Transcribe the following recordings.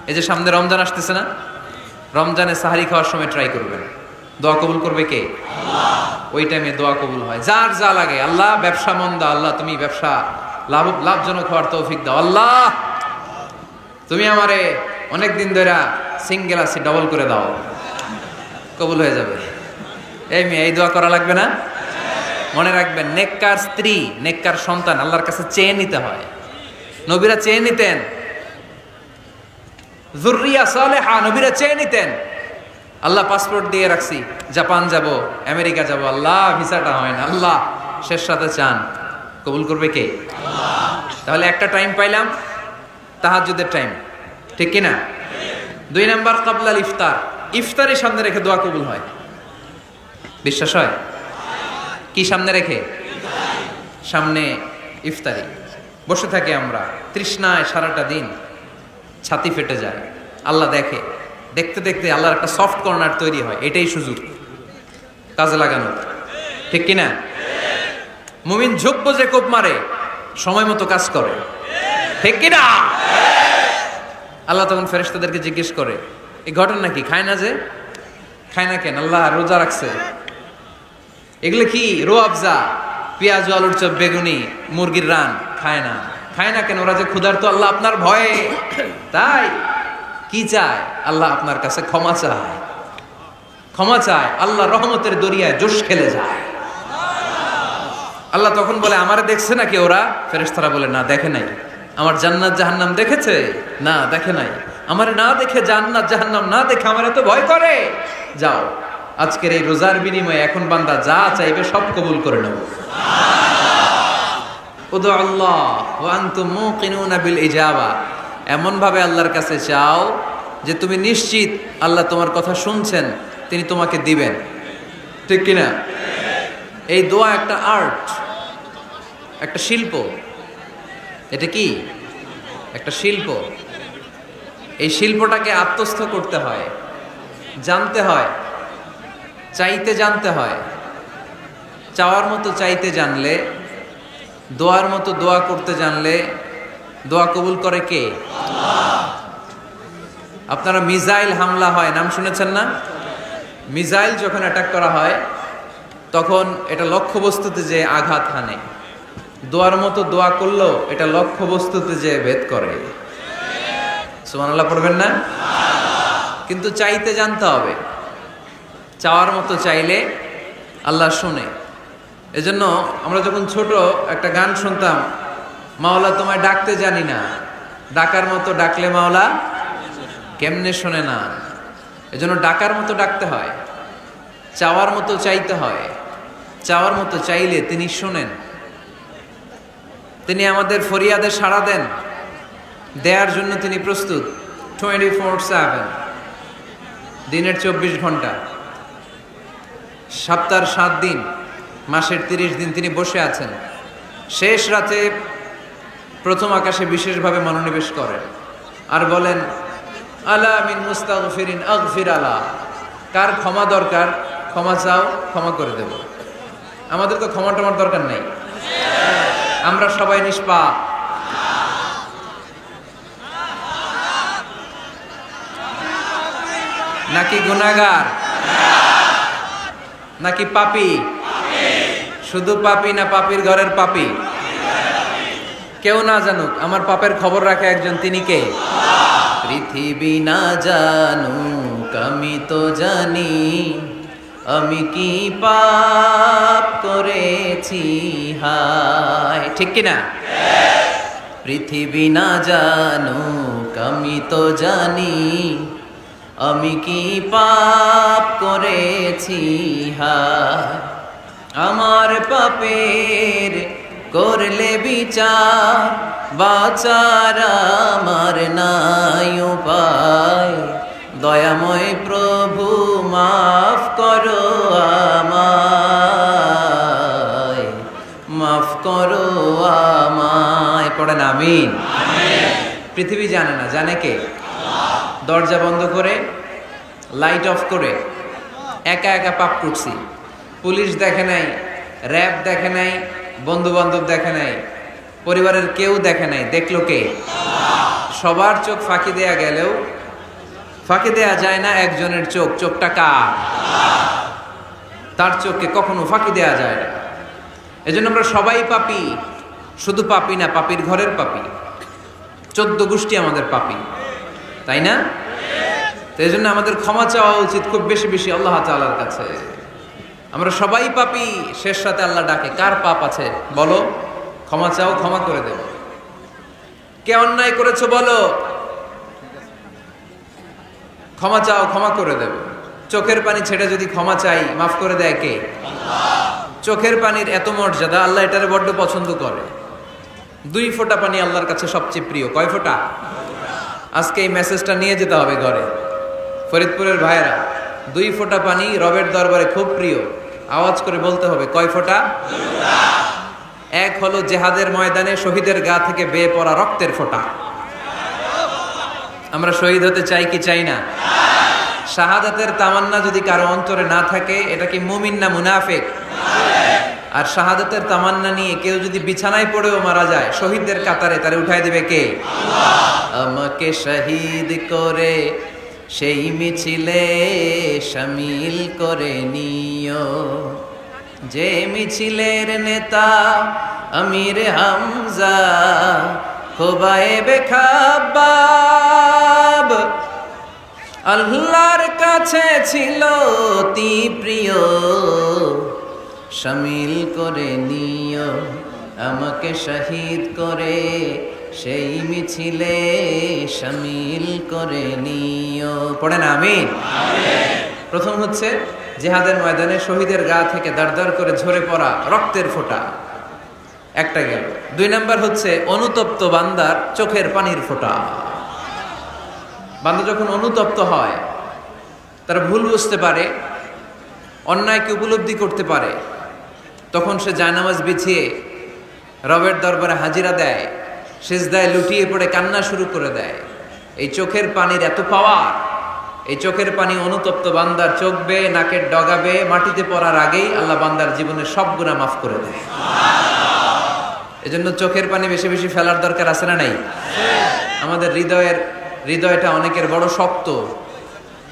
এই যে সামনে রমজান আসতেছে না, রমজানে সাহারি খাওয়ার সময় ট্রাই করবেন, দোয়া কবুল করবে কে? ওই টাইমে দোয়া কবুল হয়। যার যা লাগে, আল্লাহ ব্যবসা মন্দা, আল্লাহ তুমি ব্যবসা লাভজনক হওয়ার তৌফিক দাও, আল্লাহ তুমি আমারে অনেকদিন ধরে সিঙ্গেল আছি ডবল করে দাও, কবুল হয়ে যাবে। এই মেয়ে, এই দোয়া করা লাগবে না? মনে রাখবেন, নেককার স্ত্রী, নেককার সন্তান আল্লাহর কাছে চেয়ে নিতে হয়। নবীরা চেয়ে নিতেন, যুররিয়া সালেহা নবীরা চেয়ে নিতেন। আল্লাহ পাসপোর্ট দিয়ে রাখছি, জাপান যাব, আমেরিকা যাব, আল্লাহ ভিসাটা হয় না, আল্লাহ শেষ রাতে চান, কবুল করবে কে? তাহলে একটা টাইম পাইলাম, তাহাজ্জুদের টাইম, ঠিক কিনা? 2 নাম্বার ক্বাবলাল ইফতার, ইফতারি সামনে রেখে দোয়া কবুল হয়। বিশ্বাস হয়? কি সামনে রেখে? সামনে ইফতারি। বসে থাকি আমরা তৃষ্ণায় সারাটা দিন, ছাতি ফেটে যায়, আল্লাহ দেখে, দেখতে দেখতে আল্লাহর একটা সফট কর্নার তৈরি হয়। এটাই সুযোগ কাজে লাগানো, ঠিক কিনা? মুমিন ঝোপ বোঝে কোপ মারে, সময় মতো কাজ করে, ঠিক কিনা? আল্লাহ তখন ফেরেশতাদেরকে জিজ্ঞেস করে, এই ঘটনা কি? খায় না যে? খায় না কেন? আল্লাহ রোজা রাখছে। এগুলো কি? রোয়াবজা, পেঁয়াজ, আলুর চপ, বেগুনি, মুরগির রান খায় না। খায় না কেন? ওরা যে ক্ষুধার্ত, আল্লাহ আপনার ভয়ে। তাই কি চায়? আল্লাহ আপনার কাছে ক্ষমা চায়, ক্ষমা চায়। আল্লাহ রহমতের দরিয়ায় জোশ খেলে যায়। আল্লাহ তখন বলে, আমারে দেখছে নাকি ওরা? ফেরেশতারা বলে, না দেখে নাই। আমার জান্নাত জাহান্নাম দেখেছে? না দেখে নাই। আমারে না দেখে, জান্নাত জাহান্নাম না দেখে আমার এত ভয় করে? যাও, আজকের এই রোজার বিনিময়ে এখন বান্দা যা চাইবে সব কবুল করে নেব। উদু আল্লাহ ওয়া আনতুম মুকিনুনা বিল ইজাবা, এমন ভাবে আল্লাহর কাছে চাও যে তুমি নিশ্চিত আল্লাহ তোমার কথা শুনছেন, তিনি তোমাকে দিবেন, ঠিক কিনা? এই দোয়া একটা আর্ট, একটা শিল্প। এটা কি? একটা শিল্প। এই শিল্পটাকে আত্মস্থ করতে হয়, জানতে হয়, চাইতে জানতে হয়। চাওয়ার মতো চাইতে জানলে, দোয়ার মতো দোয়া করতে জানলে দোয়া কবুল করে কে? আপনারা মিসাইল হামলা হয়, নাম শুনেছেন না? মিসাইল যখন অ্যাটাক করা হয় তখন এটা লক্ষ্যবস্তুতে যে আঘাত হানে। দোয়ার মতো দোয়া করলেও এটা লক্ষ্যবস্তুতে যে ভেদ করে। সুবহানাল্লাহ পড়বেন না? কিন্তু চাইতে জানতে হবে। চাওয়ার মতো চাইলে আল্লাহ শুনে। এজন্য আমরা যখন ছোট একটা গান শুনতাম, মাওলা তোমায় ডাকতে জানি না, ডাকার মতো ডাকলে মাওলা কেমনে শোনে না। এজন্য ডাকার মতো ডাকতে হয়, চাওয়ার মতো চাইতে হয়। চাওয়ার মতো চাইলে তিনি শোনেন, তিনি আমাদের ফরিয়াদে সাড়া দেন, দেওয়ার জন্য তিনি প্রস্তুত 24/7, দিনের 24 ঘন্টা, সপ্তাহের 7 দিন, মাসের 30 দিন তিনি বসে আছেন। শেষ রাতে প্রথম আকাশে বিশেষভাবে মনোনিবেশ করেন আর বলেন, আলা মিন মুস্তাগফিরিন আগফির আলা, কার ক্ষমা দরকার ক্ষমা চাও, ক্ষমা করে দেব। আমাদের তো ক্ষমা টমার দরকার নাই, আমরা সবাই নিষ্পাপ। নাকি গুনাহগার? নাকি পাপী? শুধু পাপী না পাপীর ঘরের পাপী? কেউ না জানুক, আমার পাপের খবর রাখে একজন, তিনি কে? পৃথিবী না জানুক আমি তো জানি, আমি কি পাপ করেছি হায়, ঠিক কিনা? পৃথিবী না জানুক আমি তো জানি, আমি কি পাপ করেছি হায়। আমার পাপের করলে বিচার, বাঁচার আমার নাই উপায়। দয়াময় প্রভু মাফ করো আমায়, মাফ করো আমায়। পড়েন আমিন। পৃথিবী জানে না, জানে কে? দরজা বন্ধ করে, লাইট অফ করে একা একা পাপ করছি। পুলিশ দেখে নাই, র্যাব দেখে নাই, বন্ধু বান্ধব দেখে নাই, পরিবারের কেউ দেখে নাই, দেখলো কে? সবার চোখ ফাঁকি দেয়া গেলেও ফাঁকি দেয়া যায় না একজনের চোখ, চোখটা কার? তার চোখকে কখনো ফাঁকি দেয়া যায় না। এজন্য আমরা সবাই পাপী, শুধু পাপী না, পাপীর ঘরের পাপী। 14 গোষ্ঠী আমাদের পাপী, তাই না? তো এই জন্য আমাদের ক্ষমা চাওয়া উচিত খুব বেশি বেশি আল্লাহ তাআলার কাছে। আমরা সবাই পাপী, শেষ রাতে আল্লাহ ডাকে, কার পাপ আছে বলো, ক্ষমা চাও, ক্ষমা করে দেব। কে অন্যায় করেছো বলো, ক্ষমা চাও, ক্ষমা করে দেব। চোখের পানি ছেড়ে যদি ক্ষমা চাই, মাফ করে দেয় কে? চোখের পানির এত মর্যাদা, আল্লাহ এটারে বড্ড পছন্দ করে। 2 ফোঁটা পানি আল্লাহর কাছে সবচেয়ে প্রিয়। কয় ফোঁটা? আজকে এই মেসেজটা নিয়ে যেতে হবে ঘরে। ফরিদপুরের ভাইয়েরা, 2 ফোঁটা পানি রবের দরবারে খুব প্রিয়। আওয়াজ করে বলতে হবে, কয় ফোঁটা? 1 হলো জেহাদের ময়দানে শহীদের গা থেকে বেয়ে পড়া রক্তের ফোঁটা। আমরা শহীদ হতে চাই কি চাই না? শাহাদাতের তামান্না যদি কারো অন্তরে না থাকে, এটা কি মুমিন না মুনাফিক? আর শাহাদাতের তামান্না নিয়ে কেউ যদি বিছানায় পড়েও মারা যায়, শহীদদের কাতারে তারে উঠাই দেবে কে? আমাকে শহীদ করে সেই মিছিলে শামিল করে নিও, যে মিছিলের নেতা আমির হামজা খোবায়েবে খাব্বাব। আল্লাহর কাছে ছিল অতি প্রিয়, শামিল করে নিও আমাকে শহীদ করে সেই মিছিলে শামিল করে নিও। পড়েন আমিন। প্রথম হচ্ছে জিহাদের ময়দানে শহীদের গা থেকে দাঁড় করে ঝরে পড়া রক্তের ফোঁটা, একটা গেল। 2 নাম্বার হচ্ছে অনুতপ্ত বান্দার চোখের পানির ফোঁটা। বান্দা যখন অনুতপ্ত হয়, তারা ভুল বুঝতে পারে, অন্যায়কে উপলব্ধি করতে পারে, তখন সে জায়নামাজ বিছিয়ে রবের দরবারে হাজিরা দেয়, সিজদায় লুটিয়ে পড়ে কান্না শুরু করে দেয়। এই চোখের পানির এত পাওয়ার, এই চোখের পানি অনুতপ্ত বান্দার চোখ বেয়ে নাকের ডগা বেয়ে মাটিতে পড়ার আগেই আল্লাহ বান্দার জীবনের সব গুনাহ মাফ করে দেয়। এজন্য চোখের পানি বেশি বেশি ফেলার দরকার আছে না নাই? আমাদের হৃদয়টা অনেকের বড় শক্ত,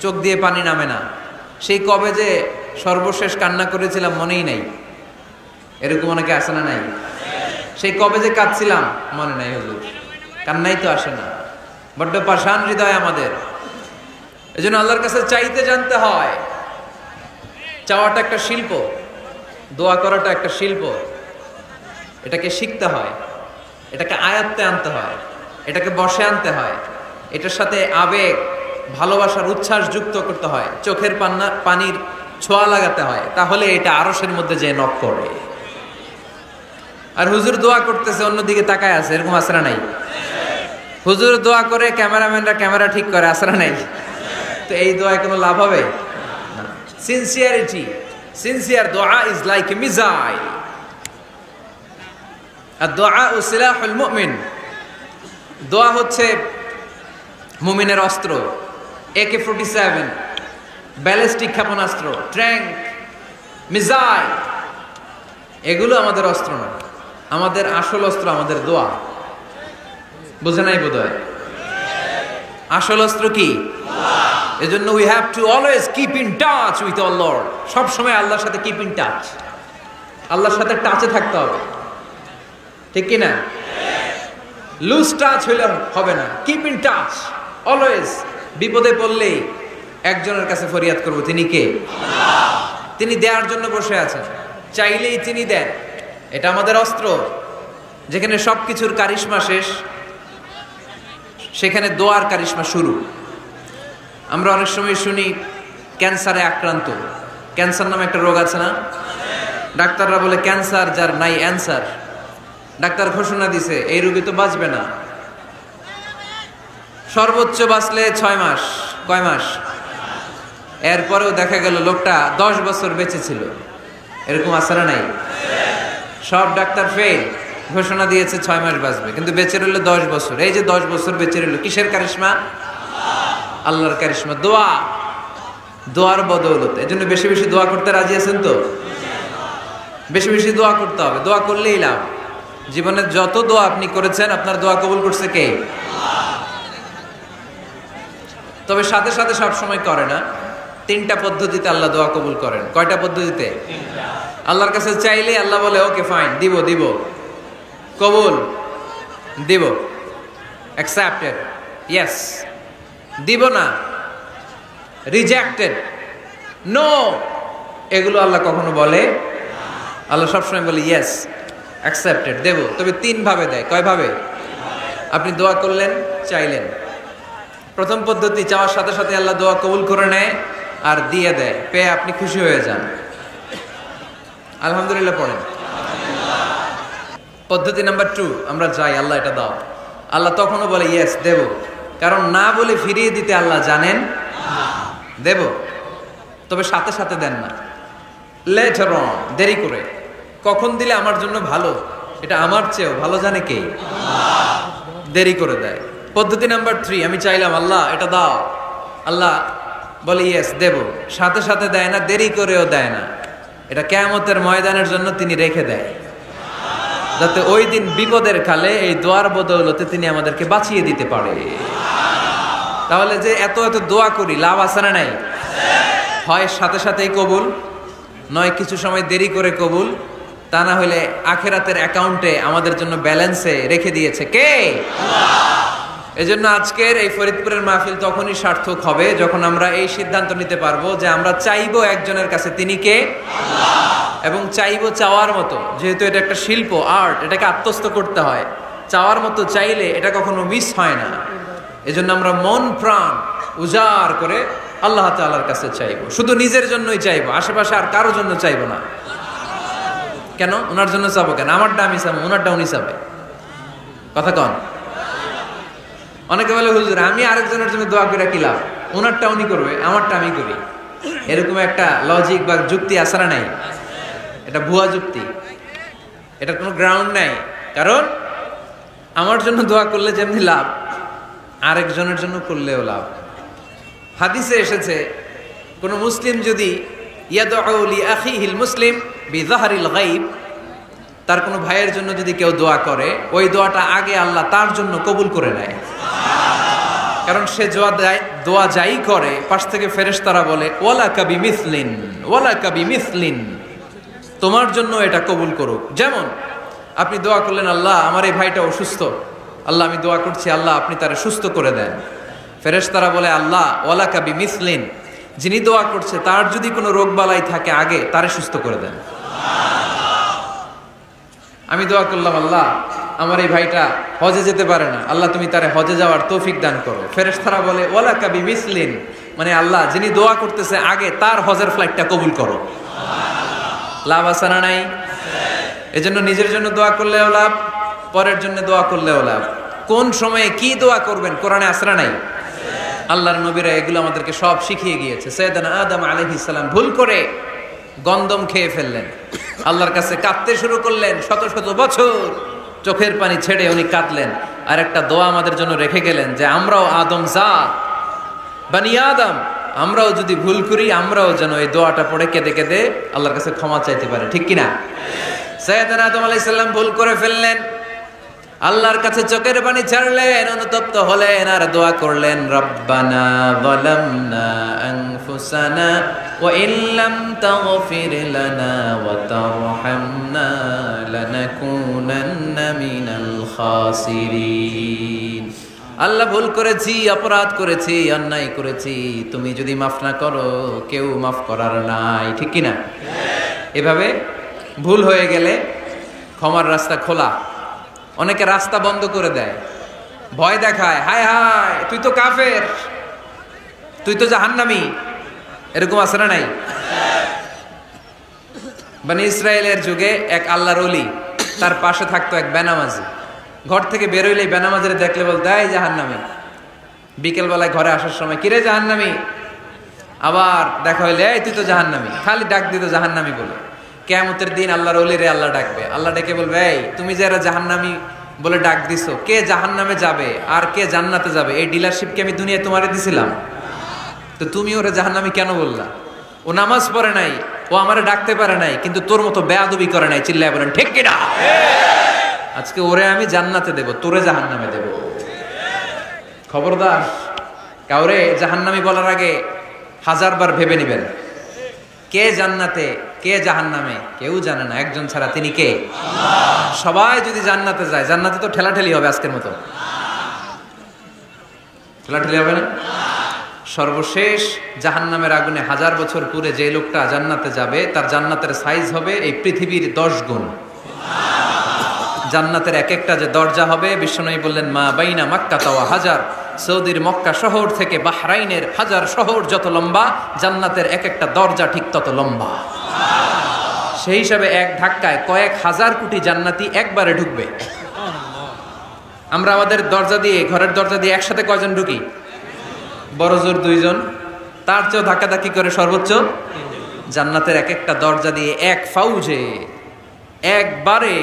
চোখ দিয়ে পানি নামে না। সেই কবে যে সর্বশেষ কান্না করেছিলাম মনেই নাই, এরকম অনেকে আসে না নাই? সেই কবে যে কাঁদছিলাম মনে নাই, হুজুর কান্নাই তো আসে না। বড্ড পাষাণ হৃদয় আমাদের। এজন্য আল্লাহর কাছে চাইতে জানতে হয়। চাওয়াটা একটা শিল্প, দোয়া করাটা একটা শিল্প। এটাকে শিখতে হয়, এটাকে আয়ত্তে আনতে হয়, এটাকে বশে আনতে হয়, এটার সাথে আবেগ, ভালোবাসার উচ্ছ্বাস যুক্ত করতে হয়, চোখের পানির ছোঁয়া লাগাতে হয়, তাহলে এটা আরশের মধ্যে যে নক করে। আর হুজুর দোয়া করতেছে, অন্যদিকে তাকায় আছে, এরকম আসরা নাই? হুজুর দোয়া করে ক্যামেরাম্যানরা ক্যামেরা ঠিক করে, আসরা নাই? তো এই দোয়ায় কোনো লাভ হবে? সিনসিয়ার দোয়া ইজ লাইক এ মিসাইল। আর দোয়া ও সিলাহুল মুমিন, দোয়া হচ্ছে মুমিনের অস্ত্র। AK-47 ব্যালিস্টিক ক্ষেপণাস্ত্র, ট্যাঙ্ক, মিসাইল, এগুলো আমাদের অস্ত্র না। আমাদের আসল অস্ত্র আমাদের দোয়া। বুঝে নাই বোধহয়? আসল অস্ত্র কি? এজন্য we have to always keep in touch with our Lord. সব সময় আল্লাহর সাথে কিপ ইন টাচ, আল্লাহর সাথে টাচে থাকতে হবে, ঠিক কি না? লুজ টাচ হইলে হবে না, কিপ ইন টাচ অলওয়েজ। বিপদে পড়লেই একজনের কাছে ফরিয়াদ করব, তিনি কে? তিনি দেওয়ার জন্য বসে আছেন, চাইলেই তিনি দেন। এটা আমাদের অস্ত্র। যেখানে সবকিছুর কারিশমা শেষ, সেখানে দোয়ার কারিশমা শুরু। আমরা অনেক সময় শুনি ক্যান্সারে আক্রান্ত। ক্যান্সার নামে একটা রোগ আছে না? ডাক্তাররা বলে ক্যান্সার যার নাই অ্যান্সার। ডাক্তার ঘোষণা দিছে এই রোগী তো বাঁচবে না, সর্বোচ্চ বাঁচলে 6 মাস। কয় মাস? এরপরেও দেখা গেল লোকটা 10 বছর বেঁচে ছিল। এরকম আছে না নাই? সব ডাক্তার ফেল, ঘোষণা দিয়েছে 6 মাস বাঁচবে, কিন্তু বেঁচে রইল 10 বছর। এই যে 10 বছর বেঁচে রইল, কিসের কারিশমা? আল্লাহর কারিশমা। দোয়া, দোয়ার বদৌলতে। এজন্য বেশি বেশি দোয়া করতে রাজি আছেন তো? বেশি বেশি দোয়া করতে হবে, দোয়া করলেই লাভ। জীবনের যত দোয়া আপনি করেছেন, আপনার দোয়া কবুল করছে কে? তবে সাথে সাথে সব সময় করে না। 3টা পদ্ধতিতে আল্লাহ দোয়া কবুল করেন। কয়টা পদ্ধতিতে? আল্লাহর কাছে চাইলে আল্লাহ বলে ওকে ফাইন, দিব দিব, কবুল দিব, অ্যাকসেপ্টেড, ইয়েস। দিব না, রিজেক্টেড, নো, এগুলো আল্লাহ কখনো বলে? আল্লাহ সবসময় বলে ইয়েস, অ্যাকসেপ্টেড, দেব। তবে 3 ভাবে দেয়। কয় ভাবে? আপনি দোয়া করলেন, চাইলেন, প্রথম পদ্ধতি চাওয়ার সাথে সাথে আল্লাহ দোয়া কবুল করে নেয় আর দিয়ে দেয়, পেয়ে আপনি খুশি হয়ে যান, আলহামদুলিল্লাহ পড়েন। পদ্ধতি নাম্বার 2, আমরা যাই, আল্লাহ এটা দাও, আল্লাহ তখনও বলে ইয়েস, দেব। কারণ না বলে ফিরিয়ে দিতে আল্লাহ জানেন, দেব, তবে সাথে সাথে দেন না, লেটার অন, দেরি করে। কখন দিলে আমার জন্য ভালো, এটা আমার চেয়েও ভালো জানে কে? দেরি করে দেয়। পদ্ধতি নাম্বার 3, আমি চাইলাম আল্লাহ এটা দাও, আল্লাহ বলে ইয়েস, দেব, সাথে সাথে দেয় না, দেরি করেও দেয় না। এটা কিয়ামতের ময়দানের জন্য তিনি রেখে দেয়, যাতে ওই দিন বিপদের কালে এই দোয়ার বদৌলতে তিনি আমাদেরকে বাঁচিয়ে দিতে পারে। তাহলে যে এত এত দোয়া করি, লাভ আছে না নাই? হয় সাথে সাথেই কবুল, নয় কিছু সময় দেরি করে কবুল। তা না হলে আখেরাতের অ্যাকাউন্টে আমাদের জন্য ব্যালেন্সে রেখে দিয়েছে কে? এজন্য আজকের এই ফরিদপুরের মাহফিল তখনই সার্থক হবে যখন আমরা এই সিদ্ধান্ত নিতে পারবো যে আমরা চাইবো একজনের কাছে, তিনি কে? এবং চাইবো চাওয়ার মতো। যেহেতু এটা একটা শিল্প, আর্ট, এটাকে আত্মস্থ করতে হয়। চাওয়ার মতো চাইলে এটা কখনো মিস হয় না। এজন্য আমরা মন প্রাণ উজাড় করে আল্লাহ তাআলার কাছে চাইবো, শুধু নিজের জন্যই চাইবো, আশেপাশে আর কারোর জন্য চাইবো না। কেন? ওনার জন্য চাবো কেন? আমারটা আমি চাবো, ওনারটা উনি চাবে। কথা কন। অনেকে বলে হুজুর আমি আরেকজনের জন্য দোয়া করে কি লাভ? ওনারটা উনি করবে, আমারটা আমি করি। এরকম একটা লজিক বা যুক্তি আছে না নাই? এটা ভুয়া যুক্তি, এটার কোনো গ্রাউন্ড নাই। কারণ আমার জন্য দোয়া করলে যেমনি লাভ, আরেকজনের জন্য করলেও লাভ। হাদিসে এসেছে কোন মুসলিম যদি ইয়াদউ লি আখিহিল মুসলিম বিযাহরিল গায়ব, তার কোনো ভাইয়ের জন্য যদি কেউ দোয়া করে, ওই দোয়াটা আগে আল্লাহ তার জন্য কবুল করে নেয়। কারণ সে দোয়া যাই করে, পাশ থেকে ফেরেশতারা বলে ওয়ালাকা বিমিসলিন, ওয়ালাকা বিমিসলিন, তোমার জন্য এটা কবুল করুক। যেমন আপনি দোয়া করলেন আল্লাহ আমার এই ভাইটা অসুস্থ, আল্লাহ আমি দোয়া করছি আল্লাহ আপনি তারে সুস্থ করে দেন। ফেরেশতারা বলে আল্লাহ ওয়ালাকা বিমিসলিন, যিনি দোয়া করছে তার যদি কোনো রোগ বালাই থাকে আগে তারে সুস্থ করে দেন। আমি দোয়া করলাম আল্লাহ আমার এই ভাইটা হজে যেতে পারে না, আল্লাহ তুমি তারে হজে যাওয়ার তৌফিক দান করো। ফেরেশতারা বলে ওয়ালাকা বিমিসলিন, মানে আল্লাহ যিনি দোয়া করতেছে আগে তার হজের ফ্লাইটটা কবুল করো। লাভ আছে না নাই? এজন্য নিজের জন্য দোয়া করলেও লাভ, পরের জন্য দোয়া করলেও লাভ। কোন সময়ে কি দোয়া করবেন কোরআনে আছে না নাই? আল্লাহর নবীরা এগুলো আমাদেরকে সব শিখিয়ে গিয়েছে। সাইয়েদনা আদম আলাইহিস সালাম ভুল করে গন্ধম খেয়ে ফেললেন, আল্লাহর কাছে কাঁদতে শুরু করলেন, শত শত বছর চোখের পানি ছেড়ে উনি কাঁদলেন। আর একটা দোয়া আমাদের জন্য রেখে গেলেন যে আমরাও আদম জাত, বানি আদম, আমরাও যদি ভুল করি আমরাও যেন এই দোয়াটা পড়ে কেঁদে কেঁদে আল্লাহর কাছে ক্ষমা চাইতে পারি, ঠিক কিনা? সাইয়েদনা আদম আলাইহিস সালাম ভুল করে ফেললেন, আল্লাহর কাছে চোখের পানি ছাড়লেন, অনুতপ্ত হলেন আর দোয়া করলেন রব্বানা যালামনা আনফুসানা ওয়া ইল্লাম তাগফির লানা ওয়া তারহামনা লানাকুনান্না মিনাল খাসিরিন। আল্লাহ ভুল করেছি, অপরাধ করেছি, অন্যায় করেছি, তুমি যদি মাফ না করো কেউ মাফ করার নাই, ঠিক কিনা? এভাবে ভুল হয়ে গেলে ক্ষমার রাস্তা খোলা। অনেকে রাস্তা বন্ধ করে দেয়, ভয় দেখায়, হায় হায় তুই তো কাফের, তুই তো জাহান্নামী, এরকম আছে না নাই? বনি ইসরায়েলের যুগে এক আল্লাহর ওলি, তার পাশে থাকতো এক বেনামাজি। ঘর থেকে বেরোইলেই বেনামাজিরে দেখলে বলতে এই জাহান্নামী। বিকেল বেলায় ঘরে আসার সময় কিরে জাহান্নামী, আবার দেখা হইলে এই তুই তো জাহান্নামী, খালি ডাক দিত জাহান্নামী বলে। কিয়ামতের দিন আল্লাহর ওলিরে আল্লাহ ডাকবে, আল্লাহ ডেকে বলবে এই তুমি যারা জাহান্নামী বলে ডাক দিছো, কে জাহান্নামে যাবে আর কে জান্নাতে যাবে এই ডিলারশিপ কি আমি দুনিয়ায় তোমারে দিছিলাম? তো তুমি ওরে জাহান্নামী কেন বললা? ও নামাজ পড়ে নাই, ও আমারে ডাকতে পারে নাই, কিন্তু তোর মতো বেয়াদবি করে নাই। চিল্লায় বলেন ঠিক কিনা? আজকে ওরে আমি জান্নাতে দেব, তোরে জাহান্নামে দেব। খবরদার কাউরে জাহান্নামী বলার আগে 1000 বার ভেবে নেবেন, কে জান্নাতে কে জাহান্নামে কেউ জানে না, একজন ছাড়া, তিনি কে? সবাই যদি জান্নাতে যায়, জান্নাতে তো ঠেলাঠেলি হবে আজকের মতো, ঠেলাঠেলি হবে না? সর্বশেষ জাহান্নামের আগুনে 1000 বছর পুরে যে লোকটা জান্নাতে যাবে, তার জান্নাতের সাইজ হবে এই পৃথিবীর 10 গুণ। জান্নাতের এক একটা যে দরজা হবে, বিশ্বনবী বললেন মা বাইনা মক্কা তাওয়া হাজার, সৌদির মক্কা শহর থেকে বাহরাইনের 1000 শহর যত লম্বা, জান্নাতের এক একটা দরজা ঠিক তত লম্বা। সেই হিসাবে এক ধাক্কায় কয়েক হাজার কোটি জান্নাতি একবারে ঢুকবে। আমরা আমাদের দরজা দিয়ে, ঘরের দরজা দিয়ে একসাথে কয়জন ঢুকি? বড় জোর 2 জন, তার চেয়েও ধাক্কাধাক্কি করে সর্বোচ্চ। জান্নাতের এক একটা দরজা দিয়ে এক ফাউজে একবারে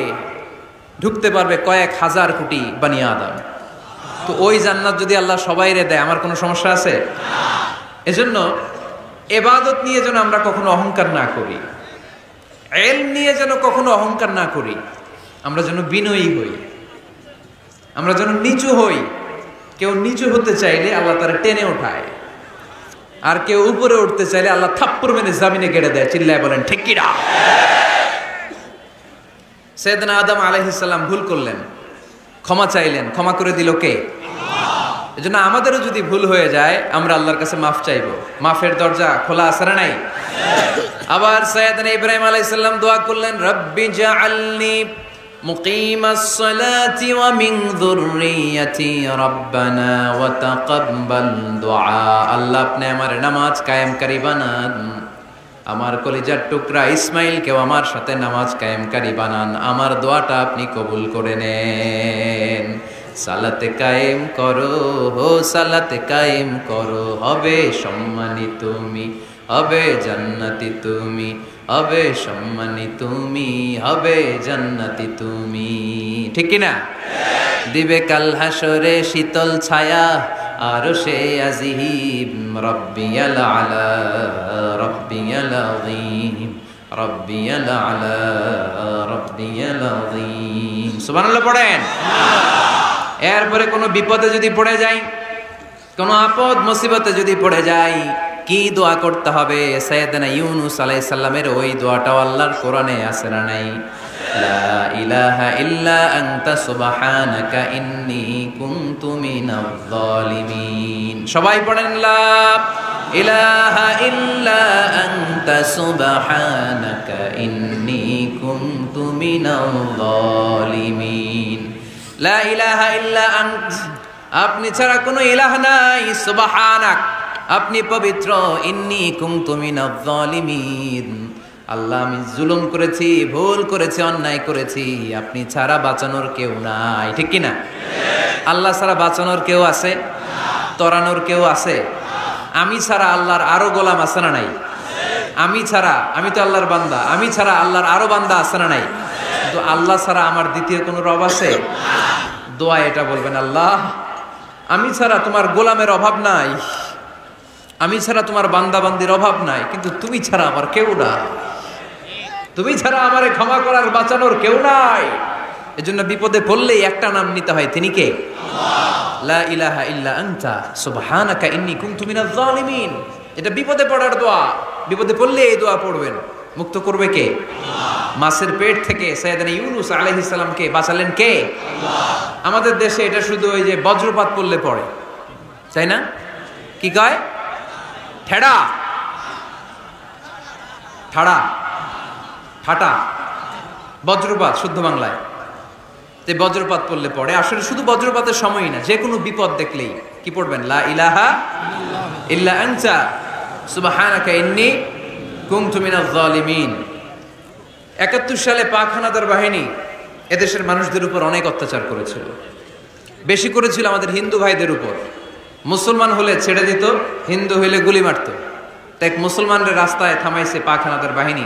ঢুকতে পারবে কয়েক হাজার কোটি বানি আদম। তো ওই জান্নাত যদি আল্লাহ সবাইরে দেয়, আমার কোনো সমস্যা আছে? এজন্য ইবাদত নিয়ে যেন আমরা কখনো অহংকার না করি, ইলম নিয়ে যেন কখনো অহংকার না করি, আমরা যেন বিনয়ী হই, আমরা যেন নিচু হই। কেউ নিচু হতে চাইলে আল্লাহ তারা টেনে ওঠায়, আর কেউ উপরে উঠতে চাইলে আল্লাহ থাপ্পড় মেরে জামিনে গেড়ে দেয়। চিল্লায় বলেন ঠিক কি না? সাইয়েদনা আদম আলাইহিস সালাম ভুল করলেন, ক্ষমা চাইলেন, ক্ষমা করে দিল কে? এজন্য আমাদেরও যদি ভুল হয়ে যায়, আমরা আল্লাহর কাছে মাফ চাইবো। মাফের দরজা খোলা আছে না নাই? আবার সাইয়েদনা ইব্রাহিম আলাইহিস সালাম দোয়া করলেন, রব্বি জাআলনি মুকিমাস সালাতি ওয়া মিন যুররিয়াতি রব্বানা ওয়া তাকাব্বাল দুআ। আল্লাহ আপনি আমার নামাজ কায়েমকারী বানান, আমার কলিজার টুকরা ইসমাইলকেও আমার সাথে নামাজ কায়েমকারী বানান, আমার দোয়াটা আপনি কবুল করে নেন। সালাতে কায়েম করো, হো সালাতে কায়েম করো, হবে সম্মানী তুমি, হবে জান্নাতি তুমি, হবে সম্মানী তুমি, হবে জান্নাতি তুমি। ঠিক কি না? দিবে কাল হাসরে শীতল ছায়া, আরশে আজিম, রব্বিয়াল আলা, রব্বিয়াল আযীম, রব্বিয়াল আলা, রব্বিয়াল আযীম। সুবহানাল্লাহ পড়েন। এরপরে কোনো বিপদে যদি পড়ে যাই, কোনো আপদ মুসিবতে যদি পড়ে যাই, কি দোয়া করতে হবে? সাইয়েদনা ইউনূস আলাইহিস সালামের ওই দোয়াটাও আল্লাহর কোরআনে আছে না নাই? লা ইলাহা ইল্লা আনতা সুবহানাকা ইন্নী কুনতু মিনাজ জালিমিন। সবাই পড়েন লা ইলাহা ইল্লা আনতা সুবহানাকা ইন্নী কুনতু মিনাজ জালিমিন। লা ইলাহা ইল্লা আন্ত, আপনি ছাড়া কোনো ইলাহ নাই, সুবহানাক, আপনি পবিত্র, ইন্নী কুনতু মিনাজ জালিমিন, আল্লাহ আমি জুলুম করেছি, ভুল করেছি, অন্যায় করেছি, আপনি ছাড়া বাঁচানোর কেউ নাই। ঠিক কি না? আল্লাহ ছাড়া বাঁচানোর কেউ আছে? তরানোর কেউ আছে? আমি ছাড়া আল্লাহর আরো গোলাম আছে না নাই? আমি ছাড়া, আমি তো আল্লাহর বান্দা, আমি ছাড়া আল্লাহর আরো বান্দা আছে না নাই? তো আল্লাহ ছাড়া আমার দ্বিতীয় কোনো রব আছে? দোয়া এটা বলবেন, আল্লাহ আমি ছাড়া তোমার গোলামের অভাব নাই, আমি ছাড়া তোমার বান্দা বান্দির অভাব নাই, কিন্তু তুমি ছাড়া আমার কেউ না, তুমি ছাড়া আমারে ক্ষমা করার বাঁচানোর কেউ নাই। এজন্য বিপদে পড়লেই একটা নাম নিতে হয়, তিনি কে? লা ইলাহা ইল্লা আনতা সুবহানাকা ইন্নী কুনতু মিনাজ জালিমিন। এটা বিপদে পড়ার দোয়া, বিপদে পড়লে এই দোয়া পড়বেন। মুক্ত করবে কে? মাছের পেট থেকে সাইয়েদনা ইউনূস আলাইহিস সালামকে বাঁচালেন কে? আমাদের দেশে এটা শুধু ওই যে বজ্রপাত পড়লে পড়ে, তাই না? কি কয়? ঠেড়া, ঠাড়া, ফাটা, বজ্রপাত শুদ্ধ বাংলায়। যে বজ্রপাত পড়লে পড়ে, আসলে শুধু বজ্রপাতের সময়ই না, যে কোনো বিপদ দেখলেই কি পড়বেন? লা ইলাহা ইল্লা আনতা সুবহানাকা ইন্নী কুনতু মিনাজ জালিমিন। ৭১ সালে পাক হানাদার বাহিনী এদেশের মানুষদের উপর অনেক অত্যাচার করেছিল, বেশি করেছিল আমাদের হিন্দু ভাইদের উপর। মুসলমান হলে ছেড়ে দিত, হিন্দু হইলে গুলি মারত। তাই মুসলমানদের রাস্তায় থামাইছে পাক হানাদার বাহিনী,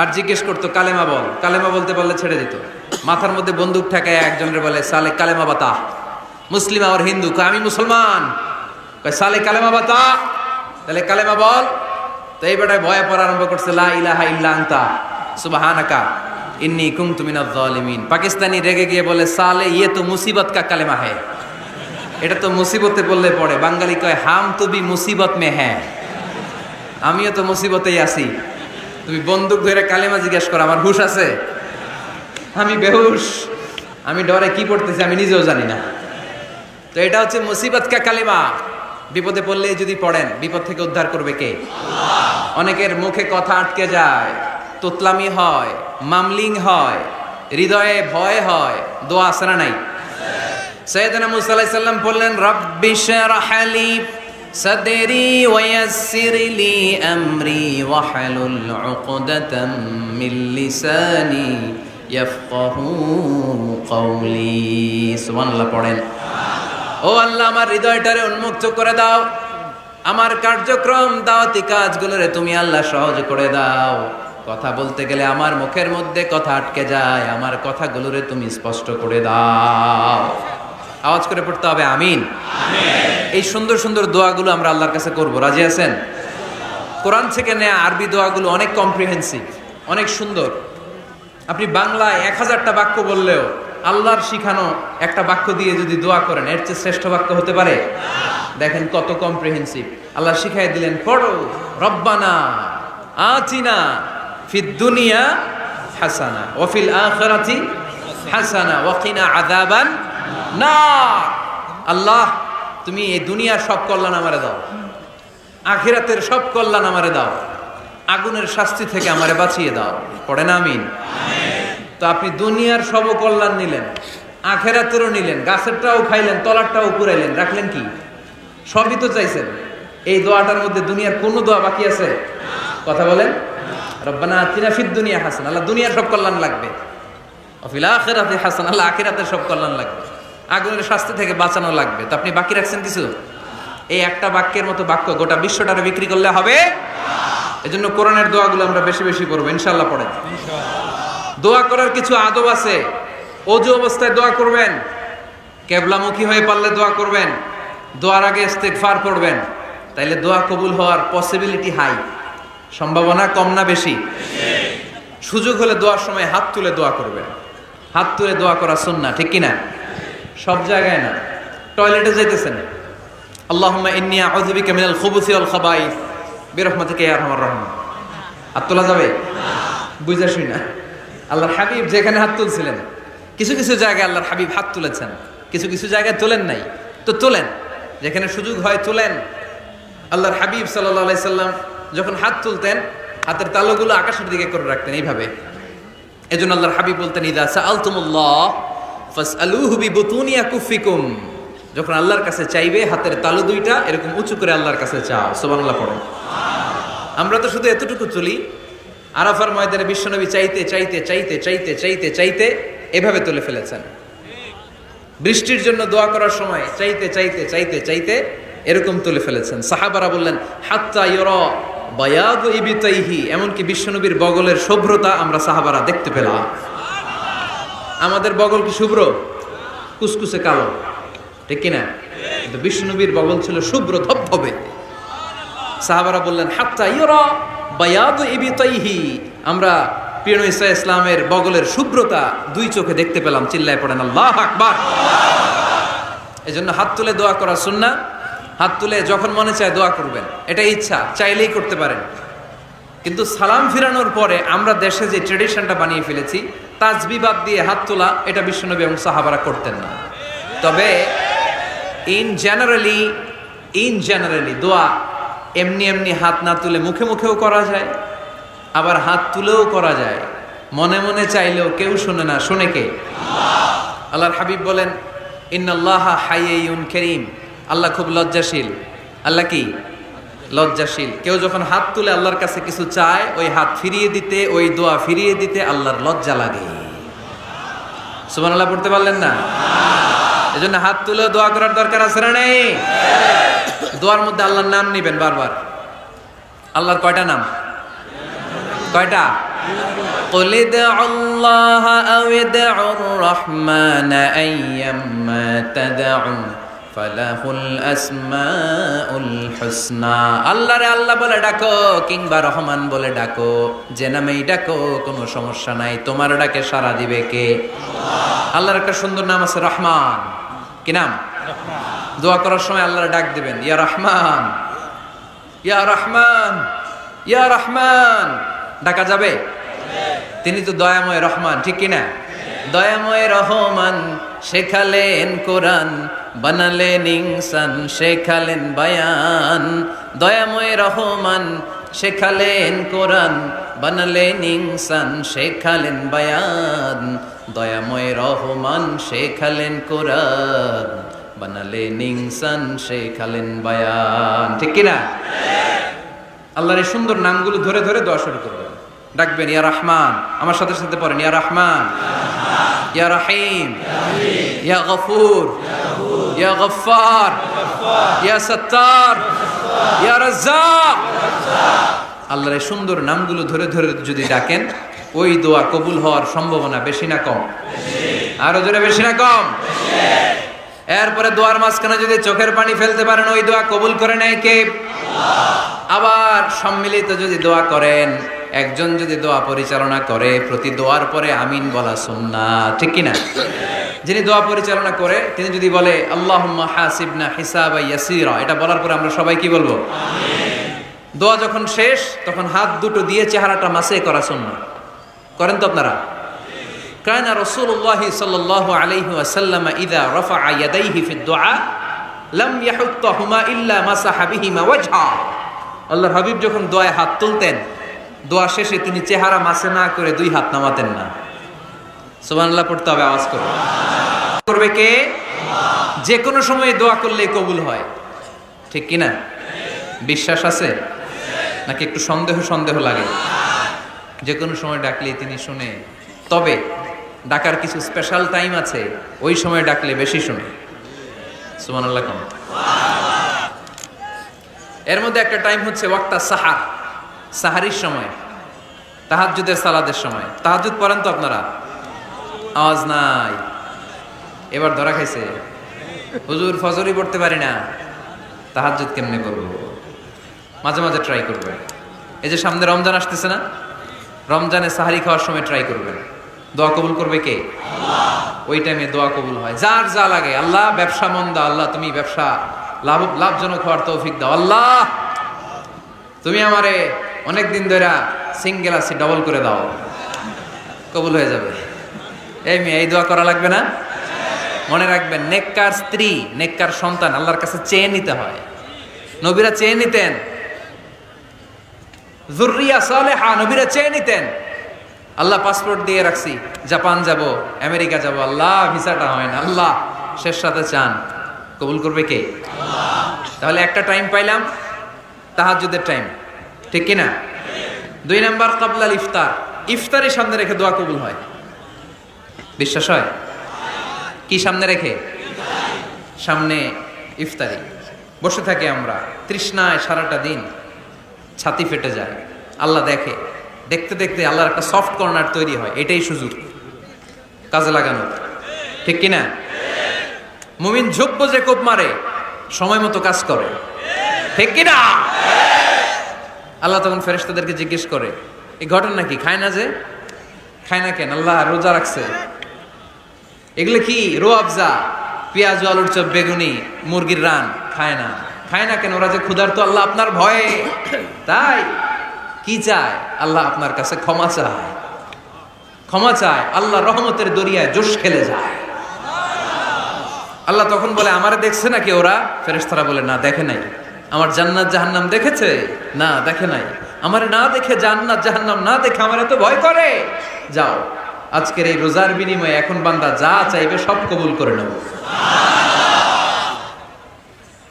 আর জিজ্ঞেস করতো কালেমা বল, কালেমা বলতে পারলে ছেড়ে দিত। মাথার মধ্যে বন্দুক ঠেকায় একজনের বলে সালে কালেমা বাতা, মুসলিম আর হিন্দু, আমি মুসলমান, সালে কালেমা বাতা, তাহলে কালেমা বল। তো এই বেটায় ভয়ে পড়া আরম্ভ করছে, লা ইলাহা ইল্লা আনতা সুবহানাকা ইন্নী কুনতু মিনাজ জালিমিন। পাকিস্তানি রেগে গিয়ে বলে, সালে ইয়ে তো মুসিবত কা কালেমা है। এটা তো মুসিবতে বললে পড়ে, বাঙালি কয় হাম তুবি মুসিবত মে হ্যাঁ, আমিও তো মুসিবতেই আছি। তুমি বন্দুক ধরে কালেমা জিজ্ঞেস করো, আমার হুশ আছে? আমি বেহুশ, আমি ডরে কি পড়তেছি আমি নিজেও জানি না। তো এটা হচ্ছে মুসিবত কা কালেমা। বিপদে পড়লে যদি পড়েন, বিপদ থেকে উদ্ধার করবে কে? অনেকের মুখে কথা আটকে যায়, তোতলামি হয়, মামলিং হয়, হৃদয়ে ভয় হয়, দোয়া আছে না নাই? সাইয়েদনা মুসা আলাইহিস সালাম বললেন, রাব্বি শরহ লি সাদরি ওয়া ইয়াসসির লি আমরি ওয়াহলুল উকদাতাম মিন লিসানি ইয়াফকাহু কওলি। সুবহানাল্লাহ পড়েন। ও আল্লাহ, আমার হৃদয়টারে উন্মুক্ত করে দাও, আমার কার্যক্রম দাওয়াতি কাজগুলোরে তুমি আল্লাহ সহজ করে দাও। কথা বলতে গেলে আমার মুখের মধ্যে কথা আটকে যায়, আমার কথাগুলোরে তুমি স্পষ্ট করে দাও। আওয়াজ করে পড়তে হবে আমিন। এই সুন্দর সুন্দর দোয়াগুলো আমরা আল্লাহর কাছে করব, রাজি আছেন? কোরআন থেকে নেয়া আরবি দোয়াগুলো অনেক কম্প্রিহেন্সিভ, অনেক সুন্দর। আপনি বাংলায় 1000টা বাক্য বললেও আল্লাহর শিখানো একটা বাক্য দিয়ে যদি দোয়া করেন, এর চেয়ে শ্রেষ্ঠ বাক্য হতে পারে? দেখেন কত কম্প্রিহেন্সিভ। আল্লাহ শিখাই দিলেন, পড়ো রব্বানা আতিনা ফিদ দুনিয়া হাসানা ওয়া ফিল আখিরাতি হাসানা ওয়া কিনা আযাবান নার। আল্লাহ, তুমি এই দুনিয়ার সব কল্যাণ আমারে দাও, আখিরাতের সব কল্যাণ আমারে দাও, আগুনের শাস্তি থেকে আমারে বাঁচিয়ে দাও। পড়েন আমিন। তো আপনি দুনিয়ার সব কল্যাণ নিলেন, আখিরাতেরও নিলেন, গাছেরটাও খাইলেন, তলারটাও পুরাইলেন, রাখলেন কি? সবই তো চাইছেন। এই দোয়াটার মধ্যে দুনিয়ার কোন দোয়া বাকি আছে? কথা বলেন। রব্বানা আতিনা ফিদ দুনিয়া হাসানা, আল্লাহ দুনিয়ার সব কল্যাণ লাগবে। ওয়া ফিল আখিরাতি হাসানা, আল্লাহ আখিরাতের সব কল্যাণ লাগবে, আগুনের শাস্তি থেকে বাঁচানো লাগবে। তো আপনি বাকি রাখছেন কিছু? এই একটা বাক্যের মতো বাক্য গোটা বিশ্বটারে বিক্রি করলে হবে? এজন্য কোরআনের দোয়াগুলো আমরা বেশি বেশি পড়বো ইনশাআল্লাহ। পড়েন। দোয়া করার কিছু আদব আছে। ওযু অবস্থায় দোয়া করবেন, কিবলামুখী হয়ে পারলে দোয়া করবেন, দোয়ার আগে ইস্তিগফার করবেন, তাইলে দোয়া কবুল হওয়ার পসিবিলিটি হাই, সম্ভাবনা কম না বেশি? সুযোগ হলে দোয়ার সময় হাত তুলে দোয়া করবেন। হাত তুলে দোয়া করা সুন্নাহ, ঠিক কি না? সব জায়গায় না। টয়লেটে যাইতেছেন, আল্লাহুম্মা ইন্নী আউযু বিকা মিনাল খুবুসি ওয়াল খাবাইস বিরহমাতিকা ইয়া আরহামার রাহিমিন। হাত তোলা যাবে? বুঝা শুই না। আল্লাহর হাবিব যেখানে হাত তুলছিলেন, কিছু কিছু জায়গায় আল্লাহর হাবিব হাত তুলেছেন, কিছু কিছু জায়গায় তোলেন নাই। তো তোলেন, যেখানে সুযোগ হয় তোলেন। আল্লাহর হাবিব সাল্লাল্লাহু আলাইহি সাল্লাম যখন হাত তুলতেন, হাতের তালুগুলো আকাশের দিকে করে রাখতেন এইভাবে। এজন্য আল্লাহর হাবিব বলতেন, ইযা সাআলতুমুল্লাহ ফাসআলুহু বিবুতুনি আকুফিকুম। যখন আল্লাহর কাছে চাইবে, হাতের তালু দুইটা এরকম উঁচু করে আল্লাহর কাছে চাও। সুবহানাল্লাহ পড়ো। আমরা তো শুধু এতটুকু তুলি। আরাফার ময়দানে বিশ্বনবী চাইতে চাইতে চাইতে চাইতে চাইতে চাইতে এভাবে তুলে ফেলেছেন। বৃষ্টির জন্য দোয়া করার সময় চাইতে চাইতে চাইতে চাইতে এরকম তুলে ফেলেছেন। সাহাবারা বললেন, হাত্তা ইউরা বায়াদু ইবতাইহি, এমনকি বিশ্বনবীর বগলের শুভ্রতা আমরা সাহাবারা দেখতে পেলাম। আমাদের বগল কি শুভ্র? কুসকুসে কালো, ঠিক কিনা? কিন্তু বিশ্বনবীর বগল ছিল শুভ্র ধবধবে। সাহাবারা বললেন, হাত্তা ইউরা বায়াদু ইবতাইহি, আমরা প্রিয় নবী সাল্লাল্লাহু আলাইহি ইসলামের বগলের শুভ্রতা দুই চোখে দেখতে পেলাম। চিল্লায় পড়েন আল্লাহু আকবার। এজন্য হাত তুলে দোয়া করা সুন্নাহ। হাত তুলে যখন মনে চায় দোয়া করবেন, এটা ইচ্ছা, চাইলেই করতে পারেন। কিন্তু সালাম ফিরানোর পরে আমরা দেশে যে ট্রেডিশনটা বানিয়ে ফেলেছি, তাসবিহ বাদ দিয়ে হাত তোলা, এটা বিশ্বনবী এবং সাহাবারা করতেন না। তবে ইন জেনারেলি দোয়া এমনি এমনি হাত না তুলে মুখে মুখেও করা যায়, আবার হাত তুলেও করা যায়। মনে মনে চাইলেও কেউ শুনে না, শুনে কে? আল্লাহর হাবিব বলেন, ইন্নাল্লাহা হাইয়ুন কারীম, আল্লাহ খুব লজ্জাশীল। আল্লাহ কি? লজ্জাশীল। কেউ যখন হাত তুলে আল্লাহর কাছে কিছু চায়, ওই হাত ফিরিয়ে দিতে, ওই দোয়া ফিরিয়ে দিতে আল্লাহর লজ্জা লাগে। সুবহানাল্লাহ পড়তে পারলেন না? এজন্য হাত তুলে দোয়া করার দরকার আছে না নেই? দোয়ার মধ্যে আল্লাহর নাম নিবেন বারবার। আল্লাহর কয়টা নাম? কয়টা? قل ادعوا الله أو ادعوا الرحمن أيما تدعوا فله الأسماء الحسنى। আল্লাহ রে আল্লাহ বলে ডাকো, কিংবা রহমান বলে ডাকো, যে নামেই ডাকো কোনো সমস্যা নাই, তোমার ডাকে সাড়া দিবে কে? আল্লাহর একটা সুন্দর নাম আছে রহমান। কি নাম? দোয়া করার সময় আল্লাহর ডাক দিবেন, ইয়া রহমান, ইয়া রহমান, ইয়া রহমান। ডাকা যাবে? তিনি তো দয়াময় রহমান, ঠিক কিনা? দয়াময় রহমান শেখালেন কোরআন, বানালেন ইনসান, শেখালেন বায়ান। দয়াময় রহমান শেখালেন কোরআন, বানালেন ইনসান, শেখালেন বায়ান। দয়াময় রহমান শেখালেন কোরআন, বানালেন ইনসান, শেখালেন বায়ান, ঠিক কিনা? আল্লাহর এই সুন্দর নামগুলো ধরে ধরে দোয়া শুরু করবেন। ডাকবেন ইয়া রহমান, আমার সাথে সাথে পড়েন ইয়া রহমান, ইয়া রহিম, ইয়া গফুর, ইয়া গফফার, ইয়া সত্তার, ইয়া রাজ্জাক। আল্লাহর এই সুন্দর নামগুলো ধরে ধরে যদি ডাকেন, ওই দোয়া কবুল হওয়ার সম্ভাবনা বেশি না কম? আরো জোরে, বেশি না কম? এরপরে দোয়ার মাঝখানে যদি চোখের পানি ফেলতে পারেন, ওই দোয়া কবুল করে নেয় কে? আবার সম্মিলিত যদি দোয়া করেন, একজন যদি দোয়া পরিচালনা করে, প্রতি দোয়ার পরে আমিন বলা সুন্নাত, ঠিক কিনা? যিনি দোয়া পরিচালনা করে তিনি যদি বলে আল্লাহুম্মা হাসিবনা হিসাবান ইয়াসীরা, এটা বলার পরে আমরা সবাই কি বলবো? আমিন। দোয়া যখন শেষ তখন হাত দুটো দিয়ে চেহারাটা মাসে করা সুন্নাত। করেন তো আপনারা? কানা রাসূলুল্লাহি সাল্লাল্লাহু আলাইহি ওয়াসাল্লাম ইযা রাফা'a ইয়াদাইহি ফিদ দুআ লাম ইয়াহুত্তাহুমা ইল্লা মাসাহা বিহিমা ওয়াজহা। আল্লাহর হাবিব যখন দোয়ায় হাত তুলতেন, দোয়া শেষে তিনি চেহারা মাসে না করে দুই হাত নামাতেন না। সুবহানাল্লাহ পড়তে হবে, আওয়াজ করে। করবে কে? যে কোনো সময় দোয়া করলে কবুল হয়, ঠিক কিনা? বিশ্বাস আছে নাকি একটু সন্দেহ সন্দেহ লাগে? যে কোনো সময় ডাকলে তিনি শুনে, তবে ডাকার কিছু স্পেশাল টাইম আছে, ওই সময় ডাকলে বেশি শুনে। সুবহানাল্লাহ কোন? এর মধ্যে একটা টাইম হচ্ছে ওয়াক্তা সাহার, সাহারির সময়, তাহাজ্জুদের সালাদের সময়। তাহাজ্জুদ পড়েন তো আপনারা? আওয়াজ নাই, এবার ধরা খাইছে। হুজুর ফজরই পড়তে পারি না, তাহাজ্জুদ কেমনে করব? মাঝে মাঝে ট্রাই করবেন। এই যে সামনে রমজান আসতেছে না, রমজানে সাহারি খাওয়ার সময় ট্রাই করবেন। দোয়া কবুল করবে কে? আল্লাহ। ওই টাইমে দোয়া কবুল হয়। যার যা লাগে, আল্লাহ ব্যবসা মন্দা, আল্লাহ তুমি ব্যবসা লাভজনক হওয়ার তৌফিক দাও, আল্লাহ তুমি আমারে অনেকদিন ধরে সিঙ্গেল আছি, ডবল করে দাও, কবুল হয়ে যাবে। এই মেয়ে, এই দোয়া করা লাগবে না? মনে রাখবেন, নেককার স্ত্রী, নেককার সন্তান আল্লাহর কাছে চেয়ে নিতে হয়। নবীরা চেয়ে নিতেন, যুররিয়া সালেহা নবীরা চেয়ে নিতেন। আল্লাহ পাসপোর্ট দিয়ে রাখছি, জাপান যাব, আমেরিকা যাব, আল্লাহ ভিসাটা হয় না, আল্লাহ শেষ সাথে চান, কবুল করবে কে? আল্লাহ। তাহলে একটা টাইম পাইলাম, তাহাজ্জুদের টাইম, ঠিক কিনা? 2 নাম্বার ক্বাবলাল ইফতার, ইফতারি সামনে রেখে দোয়া কবুল হয়। বিশ্বাস হয়? কি সামনে রেখে? সামনে ইফতারি। বসে থাকি আমরা তৃষ্ণায় সারাটা দিন, ছাতি ফেটে যায়, আল্লাহ দেখে, দেখতে দেখতে আল্লাহর একটা সফট কর্নার তৈরি হয়। এটাই সুযোগ কাজে লাগানো, ঠিক কিনা? মুমিন ঝোপ যে কোপ মারে, সময় মতো কাজ করে, ঠিক কিনা? আল্লাহ তখন ফেরেশতাদেরকে জিজ্ঞেস করে, এই ঘটনা কি? খায় না যে? খায় না কেন? আল্লাহ রোজা রাখছে। এগুলো কি? রোয়াবজা, পেঁয়াজ, আলুর চপ, বেগুনি, মুরগির রান খায় না। খায় না কেন? ওরা যে ক্ষুধার্ত, আল্লাহ আপনার ভয়ে। তাই কি চায়? আল্লাহ আপনার কাছে ক্ষমা চায়, ক্ষমা চায়। আল্লাহ রহমতের দরিয়ায় জোশ খেলে যায়। আল্লাহ তখন বলে, আমারে দেখছে নাকি ওরা? ফেরেশতারা বলে, না দেখে নাই। আমার জান্নাত জাহান্নাম দেখেছে? না দেখে নাই। আমারে না দেখে, জান্নাত জাহান্নাম না দেখে আমার এত ভয় করে? যাও, আজকের এই রোজার বিনিময়ে এখন বান্দা যা চাইবে সব কবুল করে নেব।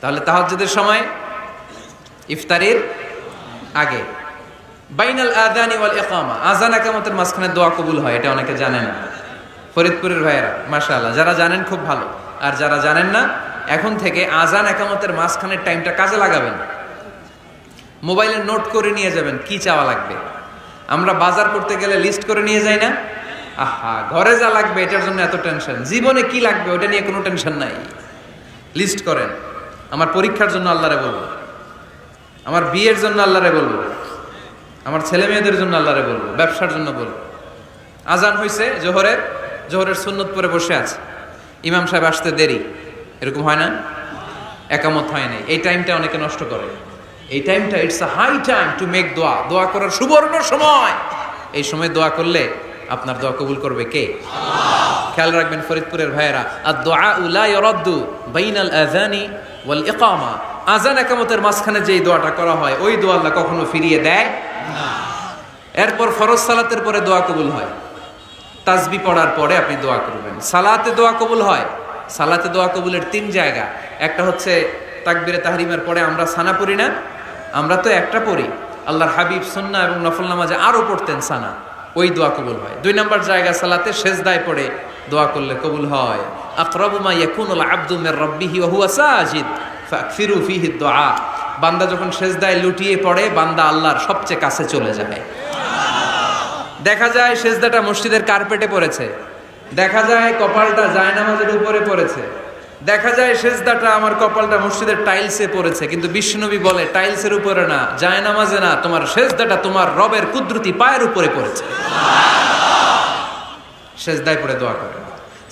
তাহলে তাহাজ্জুদের সময়, ইফতারির আগে, বাইনাল আযানি ওয়াল ইকামা, আযান ইকামতের মাঝখানে দোয়া কবুল হয়। এটা অনেকে জানে না। ফরিদপুরের ভাইয়েরা মাশাআল্লাহ, যারা জানেন খুব ভালো, আর যারা জানেন না, এখন থেকে আযান ইকামতের মাঝখানের টাইমটা কাজে লাগাবেন। মোবাইলে নোট করে নিয়ে যাবেন কি চাওয়া লাগবে। আমরা বাজার করতে গেলে লিস্ট করে নিয়ে যাই না? আহা, ঘরে যা লাগবে এটার জন্য এত টেনশন, জীবনে কি লাগবে ওটা নিয়ে কোনো টেনশন নাই। লিস্ট করেন। আমার পরীক্ষার জন্য আল্লাহরে বলবো, আমার বিয়ের জন্য আল্লাহরে বলবো, আমার ছেলে মেয়েদের জন্য আল্লাহরে বলবো, ব্যবসার জন্য বলবো। আজান হয়েছে জোহরের সুন্নত পরে বসে আছে, ইমাম সাহেব আসতে দেরি, এরকম হয় না? একামত হয় নাই, এই টাইমটা অনেকে নষ্ট করে। এই টাইমটা it's a high time to make দোয়া, দোয়া করার সুবর্ণ সময়। এই সময় দোয়া করলে আপনার দোয়া কবুল করবে কে? খেয়াল রাখবেন ফরিদপুরের ভাইয়েরা, আদ-দুআ লা ইউরাদ্দু বাইনাল আযানি ওয়াল ইকামা, আযান একামতের মাঝখানে যেই দোয়াটা করা হয় ওই দোয়া আল্লাহ কখনো ফিরিয়ে দেয় না। এরপর ফরজ সালাতের পরে দোয়া কবুল হয়, তাসবিহ পড়ার পরে আপনি দোয়া করবেন। সালাতে দোয়া কবুল হয়, সালাতে দোয়া কবুলের 3 জায়গা। একটা হচ্ছে তাকবীরে তাহরিমের পরে আমরা সানা পড়ি না, আমরা তো একটা পড়ি, আল্লাহর হাবিব সুন্নাহ এবং নফল নামাজে আরো পড়তেন সানা, ওই দোয়া কবুল হয়। 2 নম্বর জায়গা সালাতে সেজদায় পড়ে দোয়া করলে কবুল হয়। আকরাবু মা ইয়াকুনুল আবদু মির রাব্বিহি ওয়া হুয়া সাজিদ ফাকফিরু ফিহি দুআ, বান্দা যখন সেজদায় লুটিয়ে পড়ে বান্দা আল্লাহর সবচেয়ে কাছে চলে যায়। দেখা যায় সেজদাটা মসজিদের কার্পেটে পড়েছে, দেখা যায় কপালটা জায়নামাজের উপরে পড়েছে, দেখা যায় সেজদাটা আমার কপালটা মসজিদের টাইলসে পড়েছে, কিন্তু বিশ্বনবী বলে টাইলসের উপরে না, জায়নামাজে না, তোমার সেজদাটা তোমার রবের কুদরতি পায়ের উপরে পড়েছে। সেজদায় পড়ে দোয়া করেন।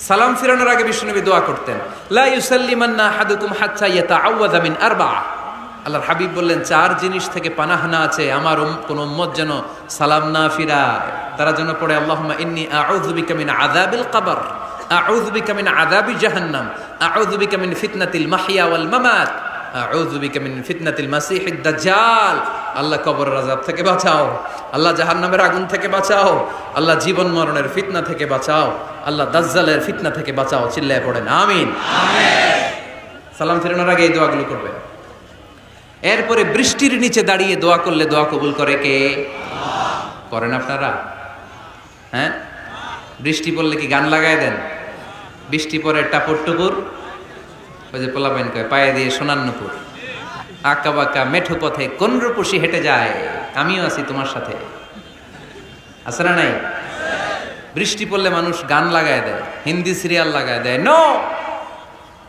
সালাম ফিরানোর আগে বিশ্বনবী দোয়া করতেন, লা ইউসাল্লিমান্না আহাদুকুম হাত্তা ইয়াতাআওয়াযা মিন আরবা'a। আল্লাহর হাবিব বললেন 4 জিনিস থেকে পানাহ না আছে আমার কোন উম্মত যেন সালাম না ফিরায়। তারা যেন পড়ে আল্লাহুম্মা ইন্নী আউযু বিকা মিন আযাবিল কবর, আউযু বিকা মিন আযাবি জাহান্নাম, আউযু বিকা মিন ফিতনাতিল মাহইয়া ওয়াল মামাত, আউযু বিকা মিন ফিতনাতিল মাসিহিদ দাজ্জাল। আল্লাহ কবরের আযাব থেকে বাঁচাও, আল্লাহ জাহান্নামের আগুন থেকে বাঁচাও, আল্লাহ জীবন মরণের ফিতনা থেকে বাঁচাও, আল্লাহ দাজ্জালের ফিতনা থেকে বাঁচাও। চিল্লায়ে পড়েন আমিন। আমিন। সালাম ফিরানোর আগে এই দোয়াগুলো করবেন। এরপরে বৃষ্টির নিচে দাঁড়িয়ে দোয়া করলে দোয়া কবুল করে কে? করেন আপনারা? হ্যাঁ, বৃষ্টি পড়লে কি গান লাগায় দেন? বৃষ্টি পরে টাপুর টুপুর, ওই যে পোলাপাইন কয় পায়ে দিয়ে সোনার নুপুর, আঁকা বাঁকা মেঠো পথে কোন রূপসী হেঁটে যায়, আমিও আছি তোমার সাথে, আছে না নাই? বৃষ্টি পড়লে মানুষ গান লাগায় দেয়, হিন্দি সিরিয়াল লাগায় দেয়। নো,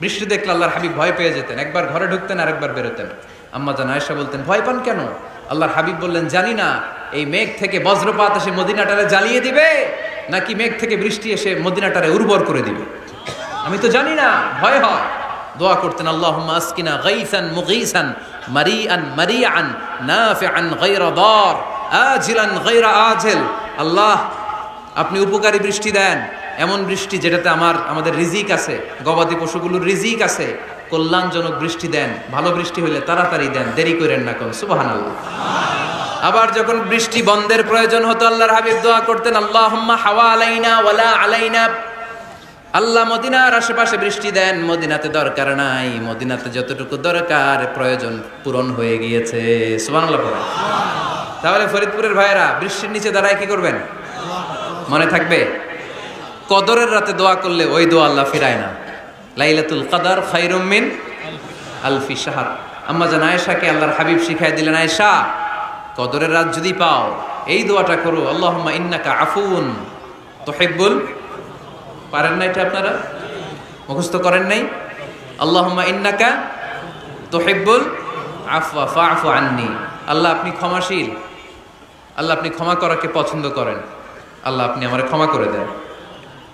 বৃষ্টি দেখলে আল্লাহর হাবিব ভয় পেয়ে যেতেন, একবার ঘরে ঢুকতেন আর একবার বেরোতেন। আম্মা জান আয়েশা বলতেন, ভয় পান কেন? আল্লাহর হাবিব বললেন, জানি না এই মেঘ থেকে বজ্রপাত এসে মদিনাটারে জ্বালিয়ে দিবে নাকি মেঘ থেকে বৃষ্টি এসে মদিনাটারে উর্বর করে দিবে, আমি তো জানি না, ভয় হয়। দোয়া করতেন, আল্লাহুম্মা আসকিনা গাইসান মুগীসান মারিআন মারিআন নাফিআন গায়রা দার আজিলান গায়রা আজিল। আল্লাহ, আপনি উপকারী বৃষ্টি দেন, এমন বৃষ্টি যেটাতে আমাদের রিজিক আছে, গবাদি পশুগুলোর রিজিক আছে, কল্যাণজনক বৃষ্টি দেন, ভালো বৃষ্টি হইলে তাড়াতাড়ি দেন, দেরি করেন না কোন। সুবহানাল্লাহ। আবার যখন বৃষ্টি বন্ধের প্রয়োজন হতো আল্লাহর হাবিব দোয়া করতেন, আল্লাহুম্মা হাওয়া আলাইনা ওয়ালা আলাইনা। আল্লাহ মদিনার আশেপাশে বৃষ্টি দেন, মদিনাতে দরকার নাই, মদিনাতে যতটুকু দরকার প্রয়োজন পূরণ হয়ে গিয়েছে। সুবহানাল্লাহ পড়েন। তাহলে ফরিদপুরের ভাইয়েরা বৃষ্টির নিচে দাঁড়ায় কি করবেন? মনে থাকবে কদরের রাতে দোয়া করলে ওই দোয়া আল্লাহ ফিরায় না। লাইলাতুল কদর খায়রুম মিন আলফি শাহর। আম্মা জান আয়েশাকে আল্লাহর হাবিব শিখাই দিলেন, আয়েশা কদরের রাত যদি পাও এই দোয়াটা করো, আল্লাহুম্মা ইন্নাকা আফুউন তুহিব্বুল, পারেন না এটা আপনারা? মুখস্থ করেন নাই? আল্লাহুম্মা ইন্নাকা তুহিব্বুল আফওয়া ফা'ফু আন্নি। আল্লাহ আপনি ক্ষমাশীল, আল্লাহ আপনি ক্ষমা করাকে পছন্দ করেন, আল্লাহ আপনি আমারে ক্ষমা করে দেন।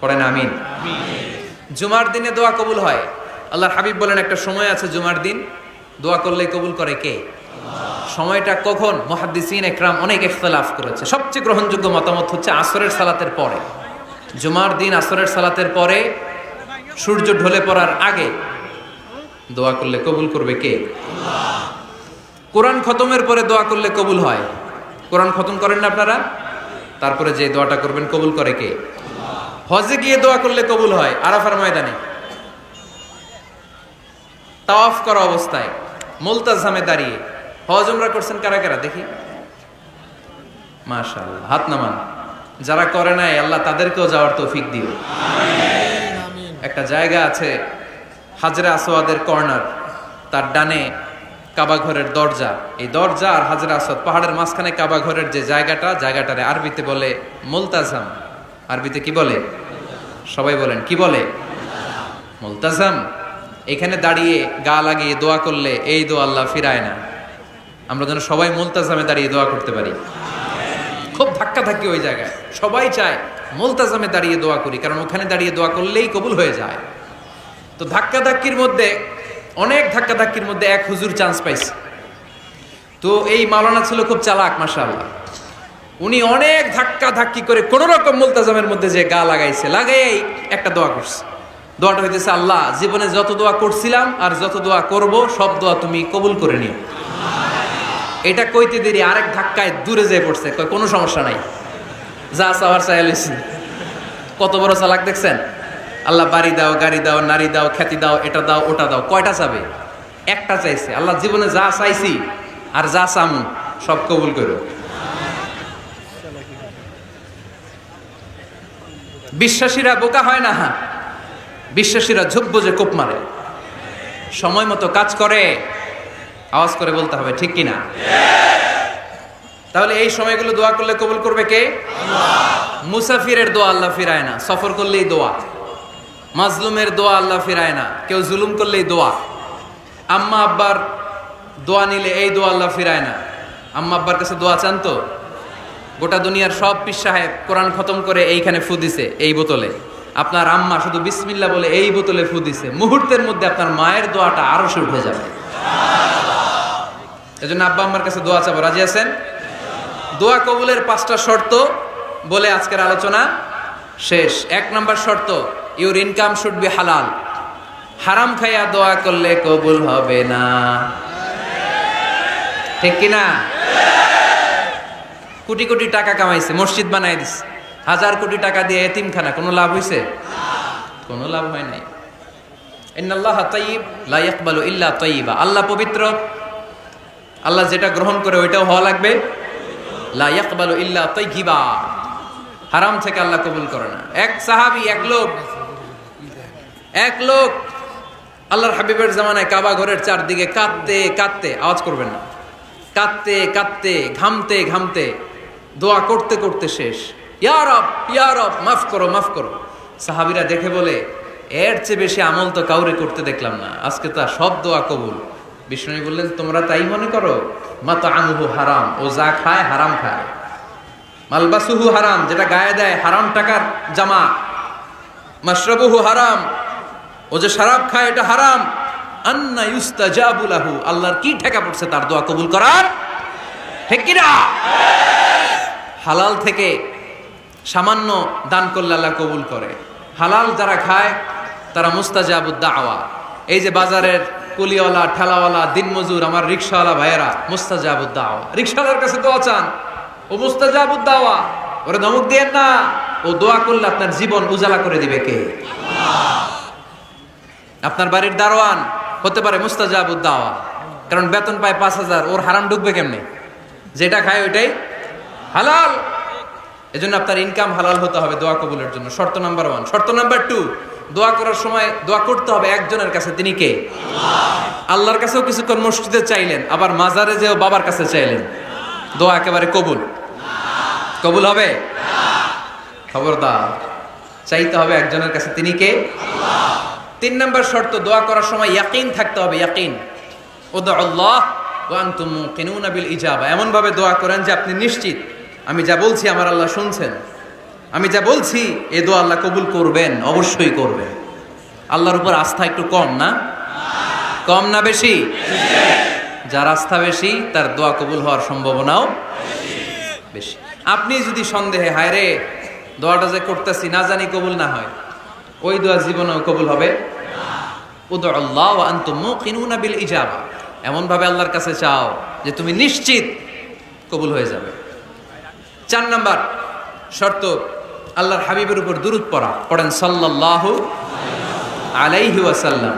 পড়েন আমিন। জুমার দিনে দোয়া কবুল হয়। আল্লাহর হাবিব বলেন একটা সময় আছে জুমার দিন দোয়া করলে কবুল করে কে? সময়টা কখন? মুহাদ্দিসিন একরাম অনেক ইখতিলাফ করেছে। সবচেয়ে গ্রহণযোগ্য মতামত হচ্ছে আসরের সালাতের পরে। জুমার দিন আসরের সালাতের পরে সূর্য ঢলে পড়ার আগে দোয়া করলে কবুল করবে কে? কোরআন খতমের পরে দোয়া করলে কবুল হয়। কোরআন খতম করেন না আপনারা? তারপরে যে দোয়াটা করবেন কবুল করে কে? হজে গিয়ে দোয়া করলে কবুল হয়। আরাফার ময়দানে তাওয়াফ করা অবস্থায় মুলতাজামে দাঁড়িয়ে। হজ উমরা করছেন কারা কারা দেখি? মাশাআল্লাহ, হাত নামান। যারা করে নাই আল্লাহ তাদেরকেও যাওয়ার তৌফিক দিও। একটা জায়গা আছে হাজরে আসওয়াদের কর্নার, তার ডানে কাবা ঘরের দরজা। এই দরজা আর হাজরে আসওয়াদ পাহাড়ের মাঝখানে কাবা ঘরের যে জায়গাটারে আরবিতে বলে মুলতাজাম। আরবিতে কি বলে? সবাই বলেন কি বলে? মুলতাজাম। এখানে দাঁড়িয়ে গা লাগিয়ে দোয়া করলে এই দোয়া আল্লাহ ফিরায় না। আমরা যেন সবাই মুলতাজামে দাঁড়িয়ে দোয়া করতে পারি। খুব ধাক্কা ধাক্কি ওই জায়গায়, সবাই চায় মুলতাজামে দাঁড়িয়ে দোয়া করি, কারণ ওখানে দাঁড়িয়ে দোয়া করলেই কবুল হয়ে যায়। তো ধাক্কা ধাক্কির মধ্যে অনেক ধাক্কাধাক্কির মধ্যে এক হুজুর চান্স পাইছে। তো এই মাওলানা ছিল খুব চালাক মাশাআল্লাহ। উনি অনেক ধাক্কি করে কোন রকম মুলতাজামের মধ্যে যে গা লাগাইছে, লাগাই একটা দোয়া করছে। দোয়াটা হইতেছে, আল্লাহ জীবনে যত দোয়া করছিলাম আর যত দোয়া করব সব দোয়া তুমি কবুল করে নিও। এটা কইতে দেরি আরেক ধাক্কায় দূরে যেয়ে পড়ছে, কয় কোনো সমস্যা নাই, যা চাওয়ার চাই লইছি। কত বড় চালাক দেখছেন? আল্লাহ বাড়ি দাও, গাড়ি দাও, নারী দাও, খ্যাতি দাও, এটা দাও, ওটা দাও, কয়টা চাবে? একটা চাইছে। আল্লাহ জীবনে যা চাইছি আর যা চামু সব কবুল করো। বিশ্বাসীরা বোকা হয় না, বিশ্বাসীরা ঝুঁক বুঝে কোপ মারে, সময় মতো কাজ করে। আওয়াজ করে বলতে হবে ঠিক কিনা? তাহলে এই সময়গুলো দোয়া করলে কবুল করবে কে? মুসাফিরের দোয়া আল্লাহ ফিরায় না, সফর করলেই দোয়া। মাজলুমের দোয়া আল্লাহ ফিরায় না, কেউ জুলুম করলেই দোয়া। আম্মা আব্বার দোয়া নিলে এই দোয়া আল্লাহ ফিরায় না। আম্মা আব্বার কাছে দোয়া চান তো? গোটা দুনিয়ার সব পীর সাহেব কোরআন খতম করে এইখানে ফু দিছে এই বোতলে, আপনার আম্মা শুধু বিসমিল্লাহ বলে এই বোতলে ফু দিছে, মুহূর্তের মধ্যে আপনার মায়ের দোয়াটা আরো সে উঠে যাবে। এজন্য আব্বা আম্মার কাছে দোয়া চাবো, রাজি আছেন? দোয়া কবুলের 5টা শর্ত বলে আজকের আলোচনা শেষ। 1 নম্বর শর্ত, ইউর ইনকাম শুড বি হালাল। হারাম খাইয়া দোয়া করলে কবুল হবে না, ঠিক কিনা? কোটি কোটি টাকা কামাইছে, মসজিদ বানাই দিছে, 1000 কোটি টাকা দিয়ে এতিমখানা, কোনো লাভ হইছে? কোনো লাভ হয় নাই। ইন্নাল্লাহা তাইয়্যিব লা ইয়াকবালু ইল্লা তাইয়্যিবা। আল্লাহ পবিত্র, আল্লাহ যেটা গ্রহণ করে ওইটাও হওয়া লাগবে। লা ইয়াকবালু ইল্লা তাইয়্যিবা, হারাম থেকে আল্লাহ কবুল করে না। এক সাহাবী, এক লোক আল্লাহর হাবিবের জামানায় কাবা ঘরের চারদিকে কাঁদতে কাঁদতে, আওয়াজ করবেন না, কাঁদতে কাঁদতে, ঘামতে ঘামতে, দোয়া করতে করতে শেষ। ইয়া রব, ইয়া রব, মাফ করো, মাফ করো। সাহাবীরা দেখে বলে, এর চেয়ে বেশি আমল তো কাউরে করতে দেখলাম না, আজকে তো সব দোয়া কবুল। বিষ্ণু বললেন, তোমরা তাই মনে করো? মাতআমুহু হারাম, ও যা খায় হারাম খায়। মালবাসুহু হারাম, যেটা গায়ে দেয় হারাম টাকার জামা। মাশরাবুহু হারাম, ও যে শরাব খায় এটা হারাম। আন্না ইউস্তাজাবু লাহু, আল্লাহর কি ঠেকা পড়ছে তার দোয়া কবুল করার? ঠিক কি না? হালাল থেকে সামান্য দান করলে আল্লাহ কবুল করে। হালাল যারা খায় তারা মুস্তাজাবুদ দাওয়া। এই যে বাজারের কুলিওয়ালা, ঠেলাওয়ালা, দিনমজুর, আমার রিকশাওয়ালা ভাইয়েরা, মুস্তাজাবুদ দাওয়া। রিকশাওয়ালার কাছে দোয়া চান, ও মুস্তাজাবুদ দাওয়া। ওরে ধমক দিয়েন না, ও দোয়া করলে আপনার জীবন উজালা করে দিবে কে? আপনার বাড়ির দারোয়ান হতে পারে মুস্তাজাবুদ দাওয়া, কারণ বেতন পায় 5000, ওর হারাম ঢুকবে কেমনে? যেটা খায় ওইটাই হালাল। এজন্য আপনার ইনকাম হালাল হতে হবে দোয়া কবুলের জন্য। শর্ত নাম্বার 1। শর্ত নাম্বার 2, দোয়া করার সময় দোয়া করতে হবে একজনের কাছে, তিনি কে? আল্লাহর কাছেও কিছুক্ষণ মসজিদে চাইলেন, আবার মাজারে যেও বাবার কাছে চাইলেন, দোয়া একেবারে কবুল? কবুল হবে? খবরদার, চাইতে হবে একজনের কাছে, তিনি কে? 3 নম্বর শর্ত, দোয়া করার সময় ইয়াকিন থাকতে হবে। ইয়াকিন, উদউ আল্লাহ ওয়া আনতুম মুকিনুনা বিল ইজাবা। এমন ভাবে দোয়া করেন যে আপনি নিশ্চিত, আমি যা বলছি আমার আল্লাহ শুনছেন, আমি যা বলছি এই দোয়া আল্লাহ কবুল করবেন, অবশ্যই করবেন। আল্লাহর উপর আস্থা একটু কম না? কম না বেশি? যার আস্থা বেশি তার দোয়া কবুল হওয়ার সম্ভাবনাও বেশি। আপনি যদি সন্দেহে, হায় রে দোয়াটা যে করতেছি না জানি কবুল না হয়, ওই দোয়া জীবনেও কবুল হবে? উদউ আল্লাহ ওয়া আনতুম মুকিনুনা বিল ইজাবা। এমন ভাবে আল্লাহর কাছে চাও যে তুমি নিশ্চিত কবুল হয়ে যাবে। 4 নাম্বার শর্ত, আল্লাহর হাবিবের উপর দুরূদ পড়া। পড়েন সাল্লাল্লাহু আলাইহি ওয়াসাল্লাম।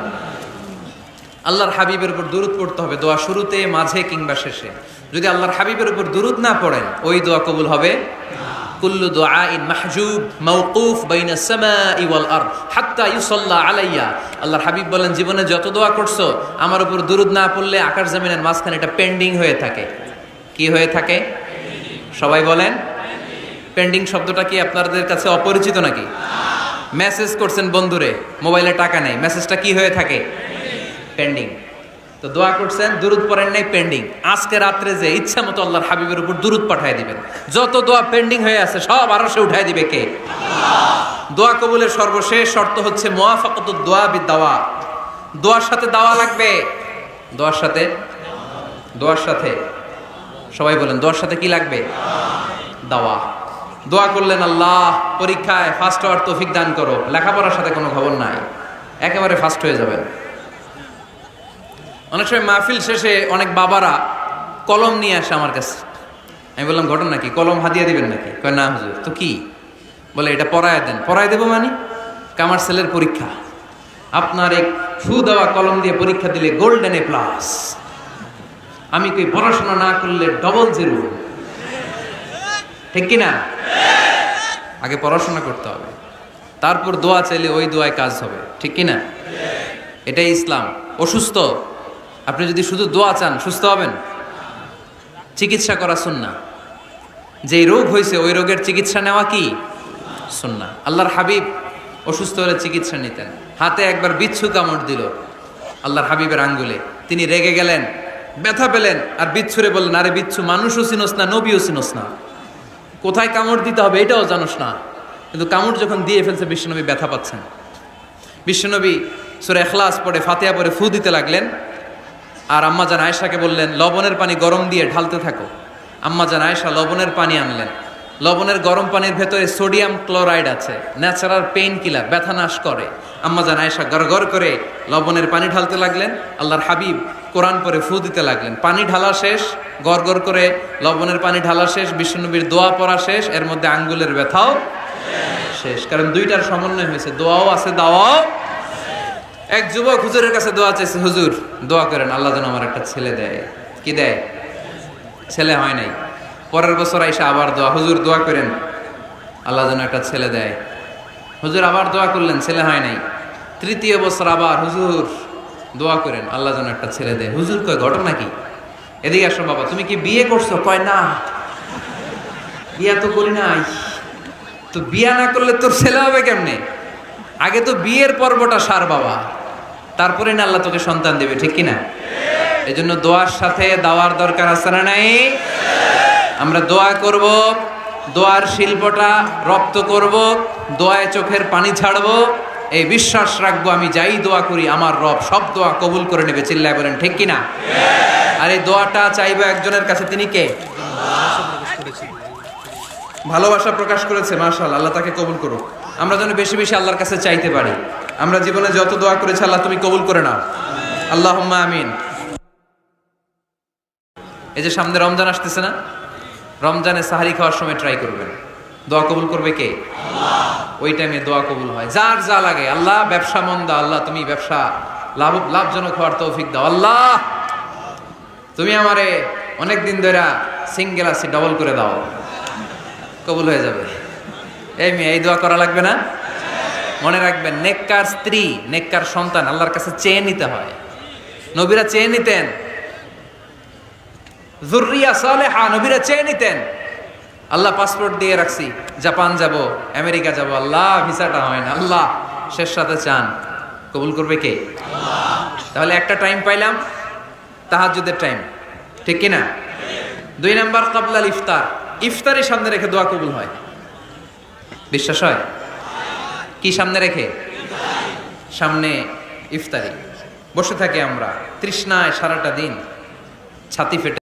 আল্লাহর হাবিবের উপর দুরূদ পড়তে হবে দোয়া শুরুতে, মাঝে কিংবা শেষে। যদি আল্লাহর হাবিবের উপর দুরূদ না পড়েন, ওই দোয়া কবুল হবে? কুল্লু দুআইন মাহজুব মাওকুফ বাইনাস সামাই ওয়াল আরদ হাত্তা ইউসাল্লা আলাইয়া। আল্লাহর হাবিব বলেন, জীবনে যত দোয়া করছো আমার উপর দুরূদ না পড়লে আকাশ জমিনের মাঝখানে এটা পেন্ডিং হয়ে থাকে। কি হয়ে থাকে? সবাই বলেন। পেন্ডিং শব্দটা কি আপনাদের কাছে অপরিচিত নাকি? মেসেজ করছেন বন্ধুরে, মোবাইলে টাকা নেই, মেসেজটা কি হয়ে থাকে? পেন্ডিং। তো দোয়া করছেন, দুরূদ পড়েন নাই, পেন্ডিং। আজকে রাত্রে যে ইচ্ছা মতো আল্লাহর হাবিবের উপর দুরূদ পাঠিয়ে দিবেন, যত দোয়া পেন্ডিং হয়ে আছে সব আরশে উঠায় দিবে কে? আল্লাহ। দোয়া কবুলের সর্বশেষ শর্ত হচ্ছে মুওয়াফাকাতুদ দোয়া বিদ দাওয়া। দোয়ার সাথে দাওয়া লাগবে। দোয়ার সাথে সবাই বলেন, দোয়ার সাথে কি লাগবে? দাওয়া। দোয়া করলেন, আল্লাহ পরীক্ষায় ফার্স্ট হওয়ার তৌফিক দান করো। লেখাপড়ার সাথে কোনো খবর নাই, একেবারে ফার্স্ট হয়ে যাবেন। অনেক সময় মাহফিল শেষে অনেক বাবারা কলম নিয়ে আসে আমার কাছে। আমি বললাম, ঘটনা কি? কলম হাদিয়া দিবেন নাকি? কয় না হুজুর। তো কি? বলে এটা পড়ায় দেন। পড়ায় দেবো মানে? আমার ছেলের পরীক্ষা, আপনার এক ফু দেওয়া কলম দিয়ে পরীক্ষা দিলে গোল্ডেন এ প্লাস। আমি কি পড়াশোনা না করলে ডবল জিরো। ঠিক কিনা? আগে পড়াশোনা করতে হবে, তারপর দোয়া চাইলে ওই দোয়ায় কাজ হবে। ঠিক কিনা? এটাই ইসলাম। অসুস্থ, আপনি যদি শুধু দোয়া চান সুস্থ হবেন? চিকিৎসা করা সুন্নাহ। যেই রোগ হয়েছে ওই রোগের চিকিৎসা নেওয়া কি সুন্নাহ। আল্লাহর হাবিব অসুস্থ হলে চিকিৎসা নিতেন। হাতে একবার বিচ্ছু কামড় দিল আল্লাহর হাবিবের আঙ্গুলে, তিনি রেগে গেলেন, ব্যথা পেলেন, আর বিচ্ছুরে বললেন, আরে বিচ্ছু, মানুষও চিনোস না, নবীও চিনোস না, কোথায় কামড় দিতে হবে এটাও জানোস না। কিন্তু কামড় যখন দিয়ে ফেলছে বিশ্বনবী ব্যথা পাচ্ছেন। বিশ্বনবী সূরা ইখলাস পড়ে ফাতিহা পড়ে ফু দিতে লাগলেন। আর আম্মাজান আয়েশাকে বললেন, লবণের পানি গরম দিয়ে ঢালতে থাকো। আম্মাজান আয়েশা লবণের পানি আনলেন। লবণের গরম পানির ভেতরে সোডিয়াম ক্লোরাইড আছে, ন্যাচারাল পেইন কিলার, ব্যথা নাশ করে। আম্মাজান আয়েশা গড়গড় করে লবণের পানি ঢালতে লাগলেন। আল্লাহর হাবিব কোরআন পরে ফু দিতে লাগলেন। পানি ঢালা শেষ, গড়গড় করে লবণের পানি ঢালা শেষ, বিশ্বনবীর দোয়া পড়া শেষ, এর মধ্যে আঙ্গুলের ব্যথাও শেষ। কারণ দুইটার সমন্বয় হয়েছে, দোয়াও আছে, দাওয়াও। এক যুবক হুজুরের কাছে দোয়া চাইছে, হুজুর দোয়া করেন আল্লাহ যেন আমার একটা ছেলে দেয়। কি দেয়? ছেলে হয় নাই। পরের বছর আইসা আবার দোয়া, হুজুর দোয়া করেন আল্লাহ যেন একটা ছেলে দেয়। হুজুর আবার দোয়া করলেন, ছেলে হয় নাই। তৃতীয় বছর আবার, হুজুর দোয়া করেন আল্লাহ যেন একটা ছেলে দেয়। হুজুর কয়, ঘটনা কি? এদিকে আসো বাবা, তুমি কি বিয়ে করছো? কয় না, বিয়া তো করি নাই। তো বিয়া না করলে তোর ছেলে হবে কেমনে? আগে তো বিয়ের পর্বটা সার বাবা, তারপরে না আল্লাহ তোকে সন্তান দেবে। ঠিক কিনা? এই জন্য দোয়ার সাথে দাওয়ার দরকার আছে না নাই? আমরা দোয়া করব, দোয়ার শিল্পটা রপ্ত করব, দোয়ায় চোখের পানি ছাড়বো, এই বিশ্বাস রাখবো আমি যাই দোয়া করি আমার রব সব দোয়া কবুল করে নেবে। চিল্লায় বলেন ঠিক কিনা? আর এই দোয়াটা চাইবো একজনের কাছে, তিনি কে? ভালোবাসা প্রকাশ করেছে, মাশাআল্লাহ, আল্লাহ তাকে কবুল করুক। আমরা যেন বেশি বেশি আল্লাহর কাছে চাইতে পারি। আমরা জীবনে যত দোয়া করেছি আল্লাহ তুমি কবুল করে নাও, আল্লাহুম্মা আমিন। এই যে সামনে রমজান আসতেছে না, রমজানে সাহারি খাওয়ার সময় ট্রাই করবেন, দোয়া কবুল করবে কে? আল্লাহ। ওই টাইমে দোয়া কবুল হয়। যার যা লাগে, আল্লাহ ব্যবসা মন্দা, আল্লাহ তুমি ব্যবসা লাভজনক হওয়ার তৌফিক দাও, আল্লাহ তুমি আমারে অনেকদিন ধরে সিঙ্গেল আছি ডবল করে দাও, কবুল হয়ে যাবে। এই মেয়ে, এই দোয়া করা লাগবে না? মনে রাখবেন, নেককার স্ত্রী, নেককার সন্তান আল্লাহর কাছে চেয়ে নিতে হয়। নবীরা চেয়ে নিতেন, যুররিয়া সালেহা নবীরা চেয়ে নিতেন। আল্লাহ পাসপোর্ট দিয়ে রাখছি, জাপান যাব, আমেরিকা যাব, আল্লাহ ভিসাটা হয় না, আল্লাহ শেষ সাথে চান, কবুল করবে কে? আল্লাহ। তাহলে একটা টাইম পাইলাম, তাহাজ্জুদের টাইম। ঠিক কিনা? 2 নাম্বার ক্বাবলাল ইফতার, ইফতারি সামনে রেখে দোয়া কবুল হয়। বিশ্বাস হয়? কি সামনে রেখে? সামনে ইফতারি। বসে থাকি আমরা তৃষ্ণায় সারাটা দিন, ছাতি ফেটে